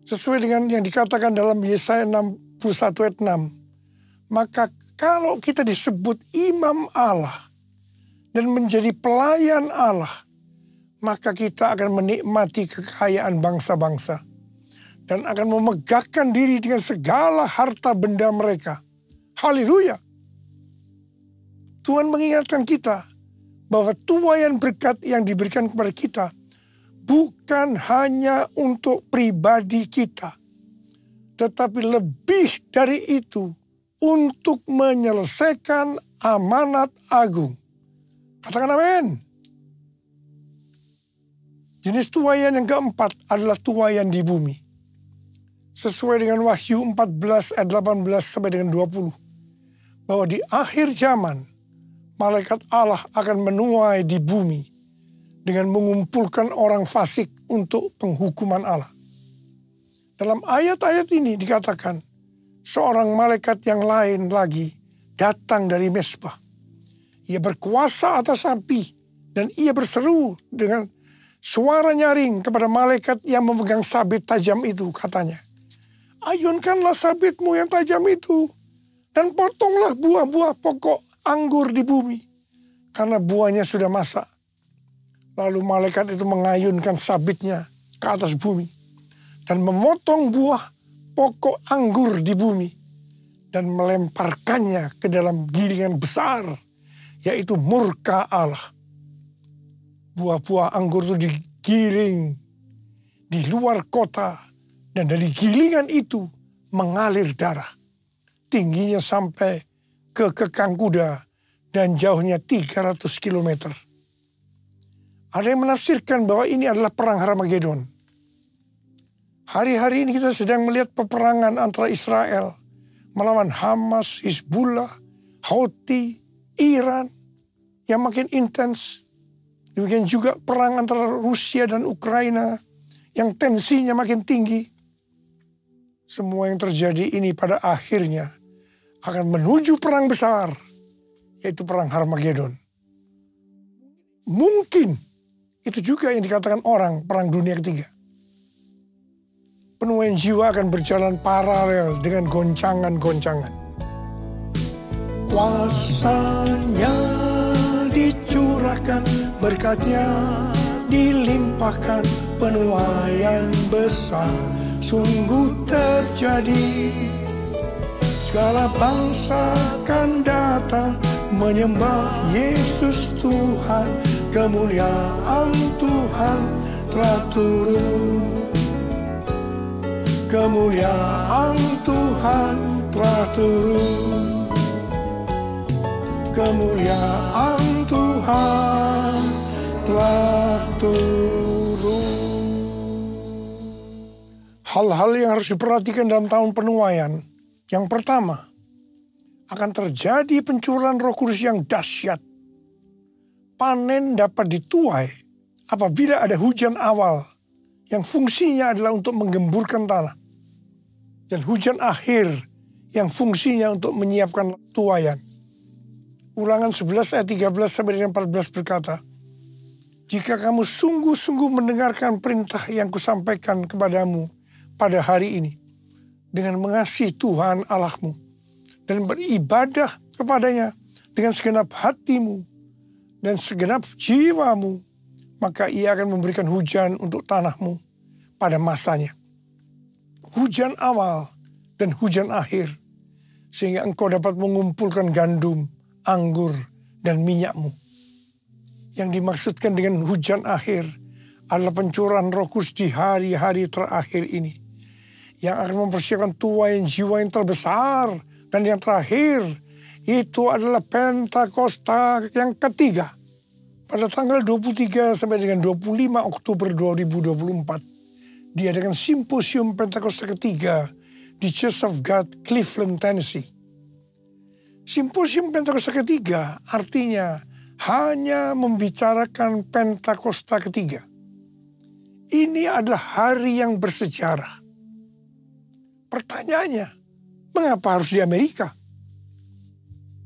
Sesuai dengan yang dikatakan dalam Yesaya 61 ayat 6. Maka kalau kita disebut imam Allah dan menjadi pelayan Allah, maka kita akan menikmati kekayaan bangsa-bangsa dan akan memegahkan diri dengan segala harta benda mereka. Haleluya. Tuhan mengingatkan kita bahwa tuaian berkat yang diberikan kepada kita bukan hanya untuk pribadi kita, tetapi lebih dari itu untuk menyelesaikan amanat agung. Katakan amin. Jenis tuaian yang keempat adalah tuaian di bumi. Sesuai dengan Wahyu 14 ayat 18 sampai dengan 20. Bahwa di akhir zaman, malaikat Allah akan menuai di bumi dengan mengumpulkan orang fasik untuk penghukuman Allah. Dalam ayat-ayat ini dikatakan, seorang malaikat yang lain lagi datang dari Mesbah. Ia berkuasa atas api dan ia berseru dengan suara nyaring kepada malaikat yang memegang sabit tajam itu, katanya, ayunkanlah sabitmu yang tajam itu dan potonglah buah-buah pokok anggur di bumi, karena buahnya sudah masak. Lalu malaikat itu mengayunkan sabitnya ke atas bumi dan memotong buah pokok anggur di bumi dan melemparkannya ke dalam gilingan besar, yaitu murka Allah. Buah-buah anggur itu digiling di luar kota dan dari gilingan itu mengalir darah. Tingginya sampai ke kekang kuda dan jauhnya 300 km. Ada yang menafsirkan bahwa ini adalah perang Harmagedon. Hari-hari ini kita sedang melihat peperangan antara Israel melawan Hamas, Hizbullah, Houthi, Iran yang makin intens. Demikian juga perang antara Rusia dan Ukraina yang tensinya makin tinggi. Semua yang terjadi ini pada akhirnya akan menuju perang besar, yaitu perang Harmagedon. Mungkin itu juga yang dikatakan orang perang dunia ketiga. Penuaian jiwa akan berjalan paralel dengan goncangan-goncangan. Kuasanya dicurahkan, berkatnya dilimpahkan, penuaian besar sungguh terjadi. Segala bangsa akan datang menyembah Yesus Tuhan, kemuliaan Tuhan telah turun. Kemuliaan Tuhan telah turun. Kemuliaan Tuhan telah turun. Hal-hal yang harus diperhatikan dalam tahun penuaian. Yang pertama, akan terjadi pencurahan Roh Kudus yang dahsyat. Panen dapat dituai apabila ada hujan awal yang fungsinya adalah untuk menggemburkan tanah. Dan hujan akhir yang fungsinya untuk menyiapkan tuaian. Ulangan 11 ayat 13 sampai dengan 14 berkata, jika kamu sungguh-sungguh mendengarkan perintah yang kusampaikan kepadamu pada hari ini, dengan mengasihi Tuhan Allahmu, dan beribadah kepadanya dengan segenap hatimu dan segenap jiwamu, maka ia akan memberikan hujan untuk tanahmu pada masanya. Hujan awal dan hujan akhir, sehingga engkau dapat mengumpulkan gandum, anggur, dan minyakmu. Yang dimaksudkan dengan hujan akhir adalah pencurahan Roh Kudus di hari-hari terakhir ini, yang akan mempersiapkan tuai jiwa yang terbesar dan yang terakhir. Itu adalah Pentakosta yang ketiga. Pada tanggal 23 sampai dengan 25 Oktober 2024. Diadakan simposium Pentakosta ketiga di Church of God, Cleveland, Tennessee. Simposium Pentakosta ketiga artinya hanya membicarakan Pentakosta ketiga. Ini adalah hari yang bersejarah. Pertanyaannya, mengapa harus di Amerika?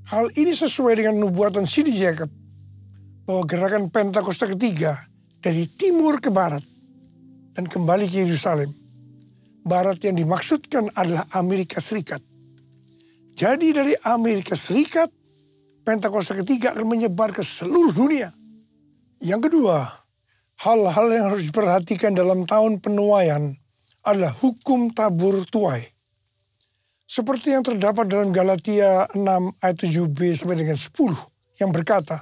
Hal ini sesuai dengan nubuatan C.D. Jacobs bahwa gerakan Pentakosta ketiga dari timur ke barat dan kembali ke Yerusalem. Barat yang dimaksudkan adalah Amerika Serikat. Jadi dari Amerika Serikat, Pentakosta ketiga akan menyebar ke seluruh dunia. Yang kedua, hal-hal yang harus diperhatikan dalam tahun penuaian adalah hukum tabur tuai. Seperti yang terdapat dalam Galatia 6 ayat 7b sampai dengan 10 yang berkata,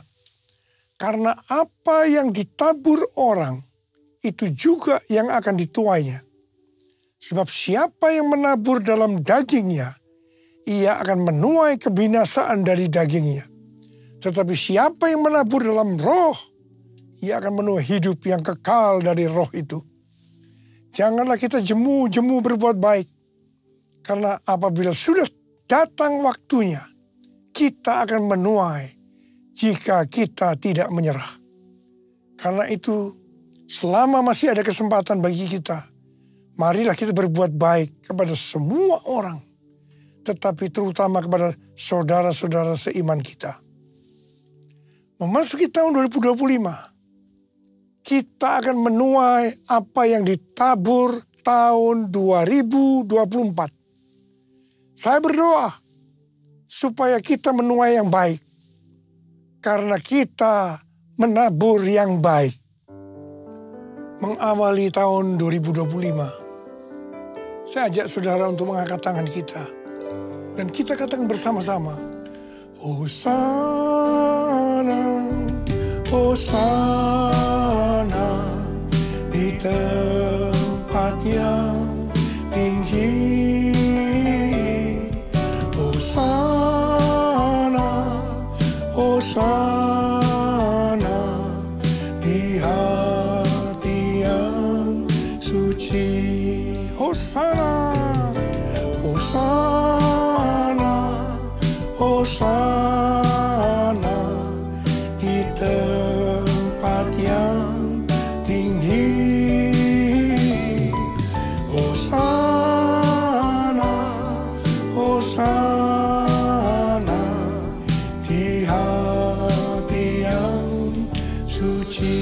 karena apa yang ditabur orang, itu juga yang akan dituainya. Sebab siapa yang menabur dalam dagingnya, ia akan menuai kebinasaan dari dagingnya. Tetapi siapa yang menabur dalam roh, ia akan menuai hidup yang kekal dari roh itu. Janganlah kita jemu-jemu berbuat baik. Karena apabila sudah datang waktunya, kita akan menuai jika kita tidak menyerah. Karena itu, selama masih ada kesempatan bagi kita, marilah kita berbuat baik kepada semua orang, tetapi terutama kepada saudara-saudara seiman kita. Memasuki tahun 2025, kita akan menuai apa yang ditabur tahun 2024. Saya berdoa supaya kita menuai yang baik. Karena kita menabur yang baik. Mengawali tahun 2025. Saya ajak saudara untuk mengangkat tangan kita. Dan kita katakan bersama-sama. Hosana, Hosana di tempat yang tinggi. Hosana di hati yang suci. Hosana, Hosana, Hosana di tempat yang tinggi. Hosana, Hosana di hati yang suci.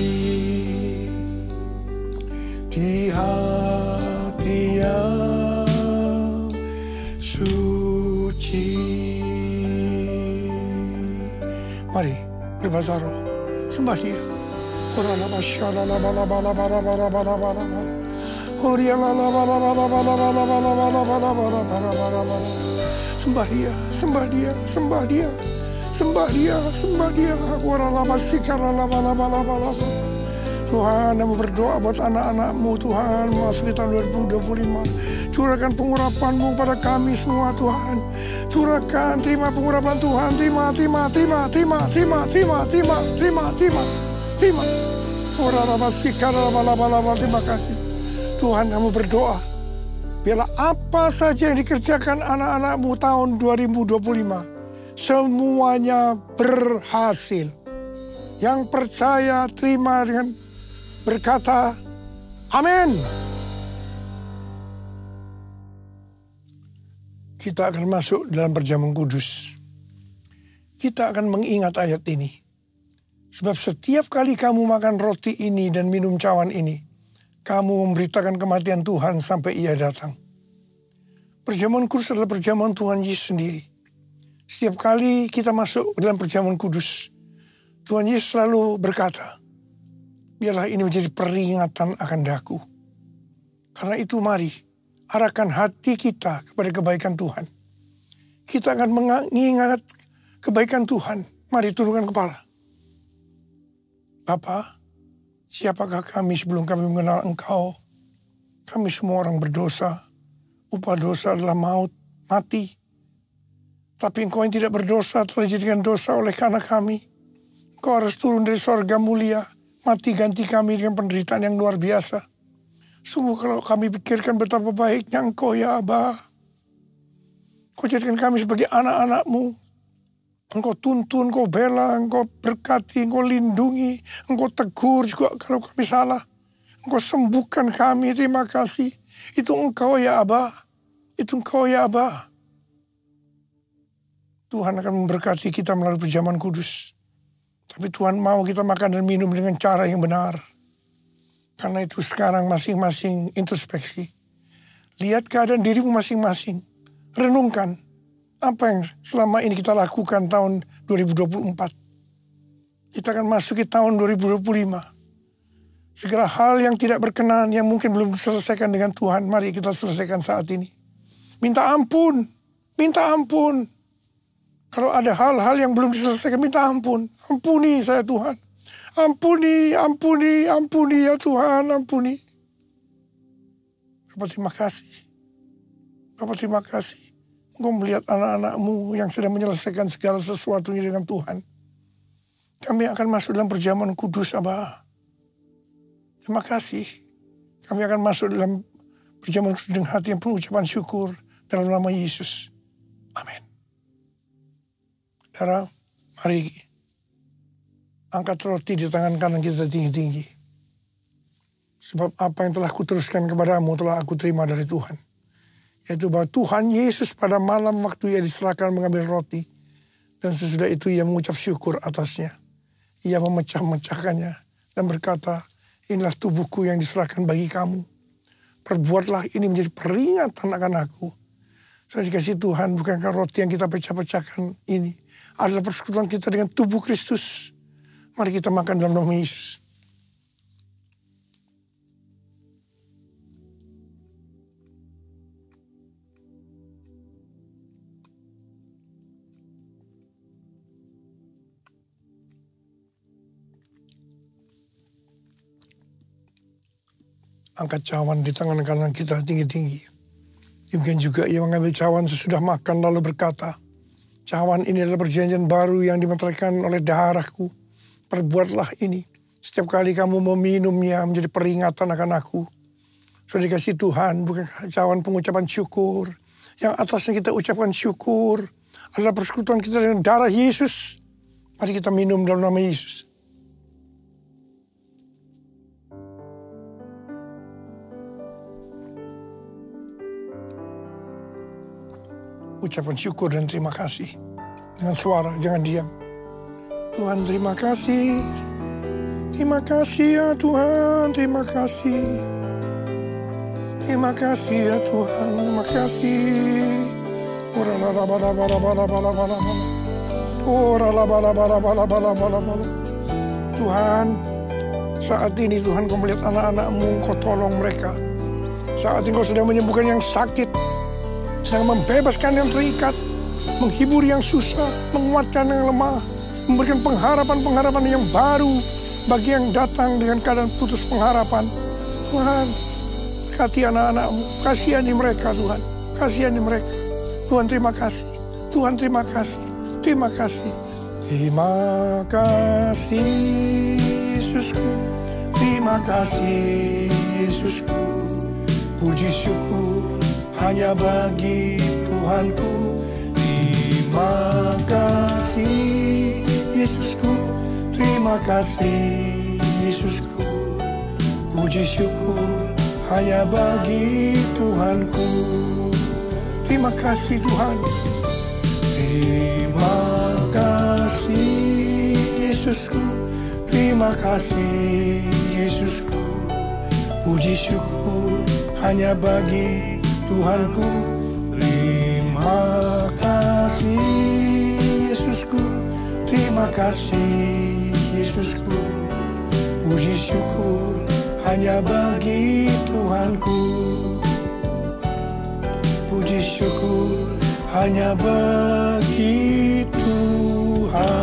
Mari berbahasa roh, sembah Dia. Sembah Dia, sembah Dia, sembah Dia, sembah Dia, sembah Dia. Tuhan, kami berdoa buat anak-anak-Mu Tuhan, memasuki tahun 2025. Curahkan pengurapan-Mu pada kami semua Tuhan. Curahkan, terima pengurapan Tuhan, terima. Terima kasih. Tuhan, kami berdoa, biarlah apa saja yang dikerjakan anak-anak-Mu tahun 2025, semuanya berhasil. Yang percaya, terima dengan berkata, amin. Kita akan masuk dalam perjamuan kudus. Kita akan mengingat ayat ini. Sebab setiap kali kamu makan roti ini dan minum cawan ini, kamu memberitakan kematian Tuhan sampai Ia datang. Perjamuan kudus adalah perjamuan Tuhan Yesus sendiri. Setiap kali kita masuk dalam perjamuan kudus, Tuhan Yesus selalu berkata, biarlah ini menjadi peringatan akan daku. Karena itu mari, arahkan hati kita kepada kebaikan Tuhan. Kita akan mengingat kebaikan Tuhan. Mari turunkan kepala. Bapa, siapakah kami sebelum kami mengenal Engkau? Kami semua orang berdosa. Upah dosa adalah maut, mati. Tapi Engkau yang tidak berdosa telah dijadikan dosa oleh karena kami. Engkau harus turun dari sorga mulia, mati ganti kami dengan penderitaan yang luar biasa. Sungguh kalau kami pikirkan betapa baiknya Engkau ya Aba. Engkau jadikan kami sebagai anak-anak-Mu. Engkau tuntun, Engkau bela, Engkau berkati, Engkau lindungi, Engkau tegur juga kalau kami salah. Engkau sembuhkan kami, terima kasih. Itu Engkau ya Aba. Itu Engkau ya Aba. Tuhan akan memberkati kita melalui perjamuan kudus. Tapi Tuhan mau kita makan dan minum dengan cara yang benar. Karena itu sekarang masing-masing introspeksi. Lihat keadaan dirimu masing-masing. Renungkan apa yang selama ini kita lakukan tahun 2024. Kita akan masuki tahun 2025. Segala hal yang tidak berkenan yang mungkin belum diselesaikan dengan Tuhan, mari kita selesaikan saat ini. Minta ampun, minta ampun. Kalau ada hal-hal yang belum diselesaikan, minta ampun. Ampuni saya Tuhan. Ampuni, ampuni, ampuni ya Tuhan, ampuni. Bapak terima kasih. Bapak terima kasih. Engkau melihat anak-anak-Mu yang sedang menyelesaikan segala sesuatunya dengan Tuhan. Kami akan masuk dalam perjamuan kudus, Abah. Terima kasih. Kami akan masuk dalam perjamuan kudus dengan hati yang penuh ucapan syukur dalam nama Yesus. Amin. Saudara, mari angkat roti di tangan kanan kita tinggi-tinggi. Sebab apa yang telah kuteruskan kepadamu telah aku terima dari Tuhan. Yaitu bahwa Tuhan Yesus pada malam waktu ia diserahkan mengambil roti. Dan sesudah itu ia mengucap syukur atasnya. Ia memecah-mecahkannya dan berkata, inilah tubuhku yang diserahkan bagi kamu. Perbuatlah ini menjadi peringatan akan aku. Saya dikasih Tuhan, bukankah roti yang kita pecah-pecahkan ini adalah persekutuan kita dengan tubuh Kristus. Mari kita makan dalam nama Yesus. Angkat cawan di tangan kanan kita tinggi-tinggi. Demikian juga ia mengambil cawan sesudah makan lalu berkata, cawan ini adalah perjanjian baru yang dimeteraikan oleh darahku. Perbuatlah ini. Setiap kali kamu meminumnya menjadi peringatan akan aku. Sudah dikasih Tuhan, bukan cawan pengucapan syukur. Yang atasnya kita ucapkan syukur adalah persekutuan kita dengan darah Yesus. Mari kita minum dalam nama Yesus. Ucapan syukur dan terima kasih. Dengan suara, jangan diam. Tuhan terima kasih. Terima kasih ya Tuhan, terima kasih. Terima kasih ya Tuhan, terima kasih. Tuhan, saat ini Tuhan Kau melihat anak-anak-Mu, Kau tolong mereka. Saat ini Kau sedang menyembuhkan yang sakit. Sedang membebaskan yang terikat, menghibur yang susah, menguatkan yang lemah, memberikan pengharapan-pengharapan yang baru bagi yang datang dengan keadaan putus pengharapan. Tuhan, berkati anak-anak-Mu, kasihani mereka Tuhan, kasihani mereka. Tuhan terima kasih, Tuhan terima kasih, terima kasih. Terima kasih Yesusku, terima kasih Yesusku, puji syukur hanya bagi Tuhanku. Terima kasih Yesusku, terima kasih Yesusku, puji syukur hanya bagi Tuhanku. Terima kasih Tuhan. Terima kasih Yesusku, terima kasih Yesusku, puji syukur hanya bagi Tuhanku. Terima kasih Yesusku, terima kasih Yesusku, puji syukur hanya bagi Tuhanku. Puji syukur hanya bagi Tuhanku.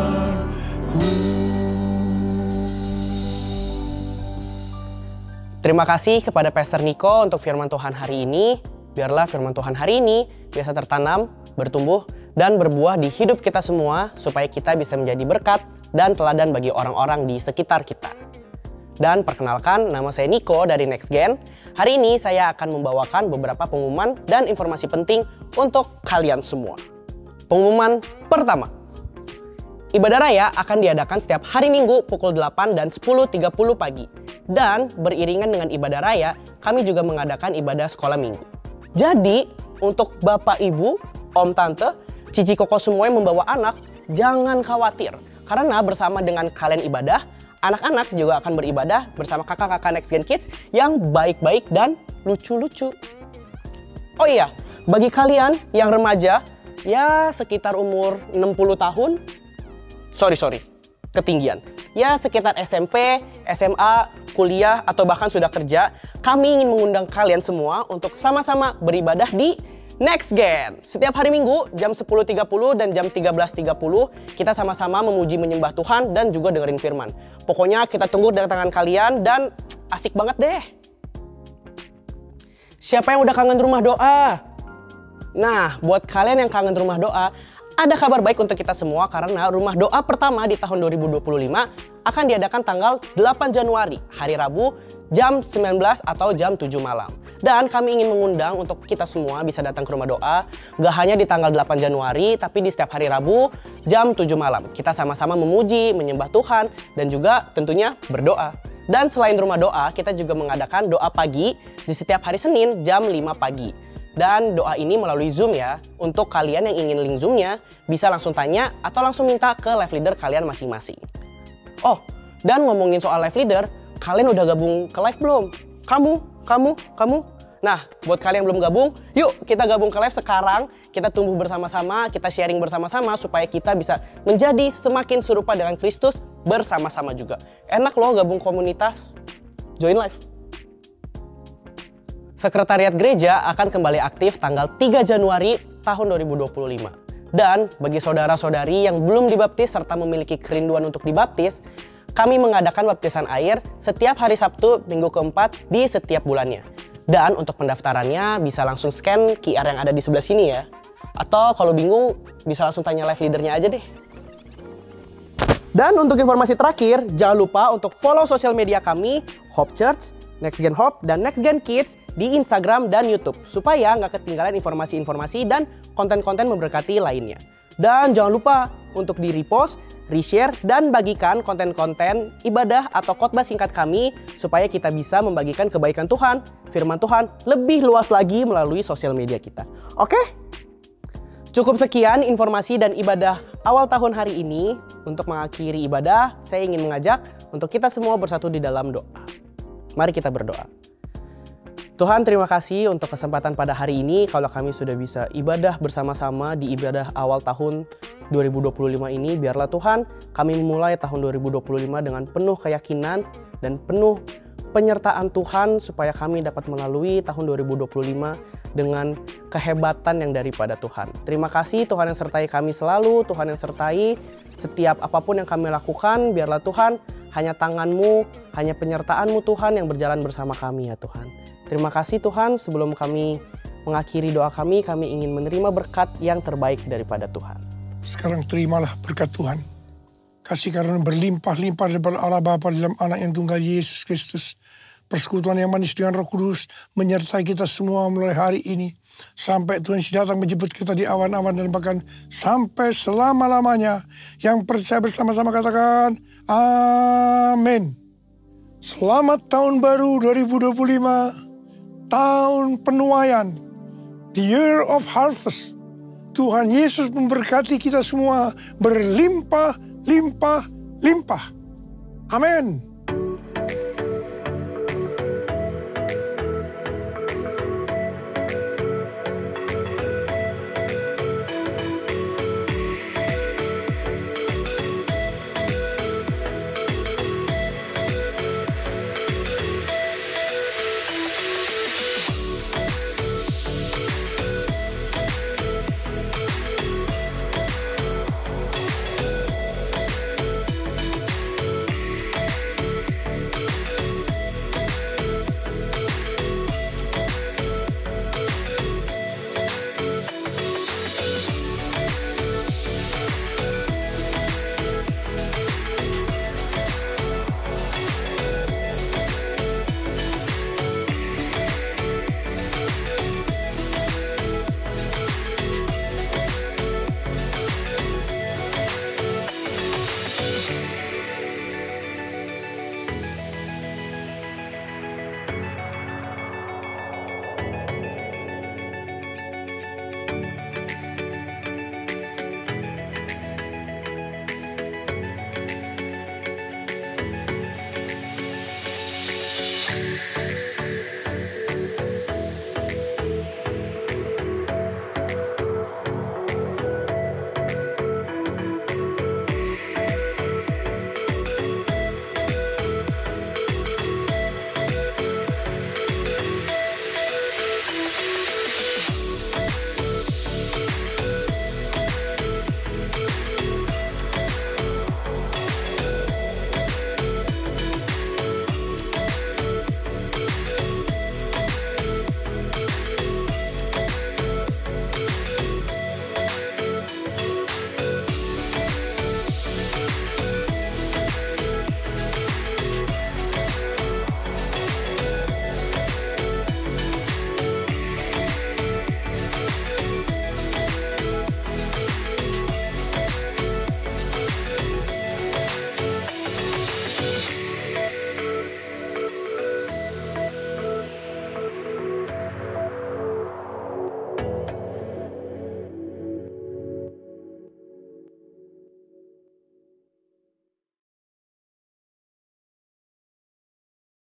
Terima kasih kepada Pastor Niko untuk firman Tuhan hari ini. biarlah firman Tuhan hari ini bisa tertanam, bertumbuh, dan berbuah di hidup kita semua supaya kita bisa menjadi berkat dan teladan bagi orang-orang di sekitar kita. Dan perkenalkan, nama saya Niko dari NextGen. Hari ini saya akan membawakan beberapa pengumuman dan informasi penting untuk kalian semua. Pengumuman pertama. Ibadah Raya akan diadakan setiap hari Minggu pukul 8 dan 10.30 pagi. Dan beriringan dengan Ibadah Raya, kami juga mengadakan ibadah sekolah minggu. Jadi, untuk Bapak, Ibu, Om, Tante, Cici, Koko semua yang membawa anak, jangan khawatir. Karena bersama dengan kalian ibadah, anak-anak juga akan beribadah bersama kakak-kakak NextGen Kids yang baik-baik dan lucu-lucu. Oh iya, bagi kalian yang remaja, ya sekitar umur 60 tahun, sorry, ketinggian. Ya sekitar SMP, SMA, kuliah, atau bahkan sudah kerja, kami ingin mengundang kalian semua untuk sama-sama beribadah di NextGen. Setiap hari Minggu jam 10.30 dan jam 13.30 kita sama-sama memuji menyembah Tuhan dan juga dengerin firman. Pokoknya kita tunggu kedatangan kalian dan asik banget deh. Siapa yang udah kangen rumah doa? Nah, buat kalian yang kangen rumah doa, ada kabar baik untuk kita semua karena rumah doa pertama di tahun 2025 akan diadakan tanggal 8 Januari, hari Rabu, jam 19 atau jam 7 malam. Dan kami ingin mengundang untuk kita semua bisa datang ke rumah doa, gak hanya di tanggal 8 Januari, tapi di setiap hari Rabu, jam 7 malam. Kita sama-sama memuji, menyembah Tuhan, dan juga tentunya berdoa. Dan selain rumah doa, kita juga mengadakan doa pagi di setiap hari Senin, jam 5 pagi. Dan doa ini melalui Zoom ya. Untuk kalian yang ingin link Zoom-nya, bisa langsung tanya atau langsung minta ke live leader kalian masing-masing. Oh, dan ngomongin soal live leader, kalian udah gabung ke live belum? Kamu? Nah, buat kalian yang belum gabung, yuk kita gabung ke live sekarang. Kita tumbuh bersama-sama, kita sharing bersama-sama supaya kita bisa menjadi semakin serupa dengan Kristus bersama-sama juga. Enak loh gabung komunitas, join live. Sekretariat Gereja akan kembali aktif tanggal 3 Januari tahun 2025. Dan bagi saudara-saudari yang belum dibaptis serta memiliki kerinduan untuk dibaptis, kami mengadakan baptisan air setiap hari Sabtu minggu keempat di setiap bulannya. Dan untuk pendaftarannya bisa langsung scan QR yang ada di sebelah sini ya. Atau kalau bingung bisa langsung tanya live leadernya aja deh. Dan untuk informasi terakhir, jangan lupa untuk follow sosial media kami, Hope Church, NextGen Hope, dan NextGen Kids di Instagram dan YouTube supaya nggak ketinggalan informasi-informasi dan konten-konten memberkati lainnya. Dan jangan lupa untuk di-repost, re-share, dan bagikan konten-konten ibadah atau khotbah singkat kami supaya kita bisa membagikan kebaikan Tuhan, firman Tuhan lebih luas lagi melalui sosial media kita. Oke? Cukup sekian informasi dan ibadah awal tahun hari ini. Untuk mengakhiri ibadah, saya ingin mengajak untuk kita semua bersatu di dalam doa. Mari kita berdoa. Tuhan, terima kasih untuk kesempatan pada hari ini kalau kami sudah bisa ibadah bersama-sama di ibadah awal tahun 2025 ini. Biarlah Tuhan, kami memulai tahun 2025 dengan penuh keyakinan dan penuh penyertaan Tuhan supaya kami dapat melalui tahun 2025 dengan kehebatan yang daripada Tuhan. Terima kasih Tuhan yang sertai kami selalu, Tuhan yang sertai setiap apapun yang kami lakukan. Biarlah Tuhan, hanya tangan-Mu, hanya penyertaan-Mu Tuhan yang berjalan bersama kami ya Tuhan. Terima kasih Tuhan, sebelum kami mengakhiri doa kami ingin menerima berkat yang terbaik daripada Tuhan. Sekarang terimalah berkat Tuhan. Kasih karunia berlimpah-limpah daripada Allah Bapa dalam Anak yang tunggal Yesus Kristus. Persekutuan yang manis dengan Roh Kudus menyertai kita semua mulai hari ini. Sampai Tuhan datang menjemput kita di awan-awan dan bahkan sampai selama-lamanya. Yang percaya bersama-sama katakan, amin. Selamat tahun baru 2025. Tahun penuaian, the year of harvest. Tuhan Yesus memberkati kita semua berlimpah, limpah, limpah. Amin.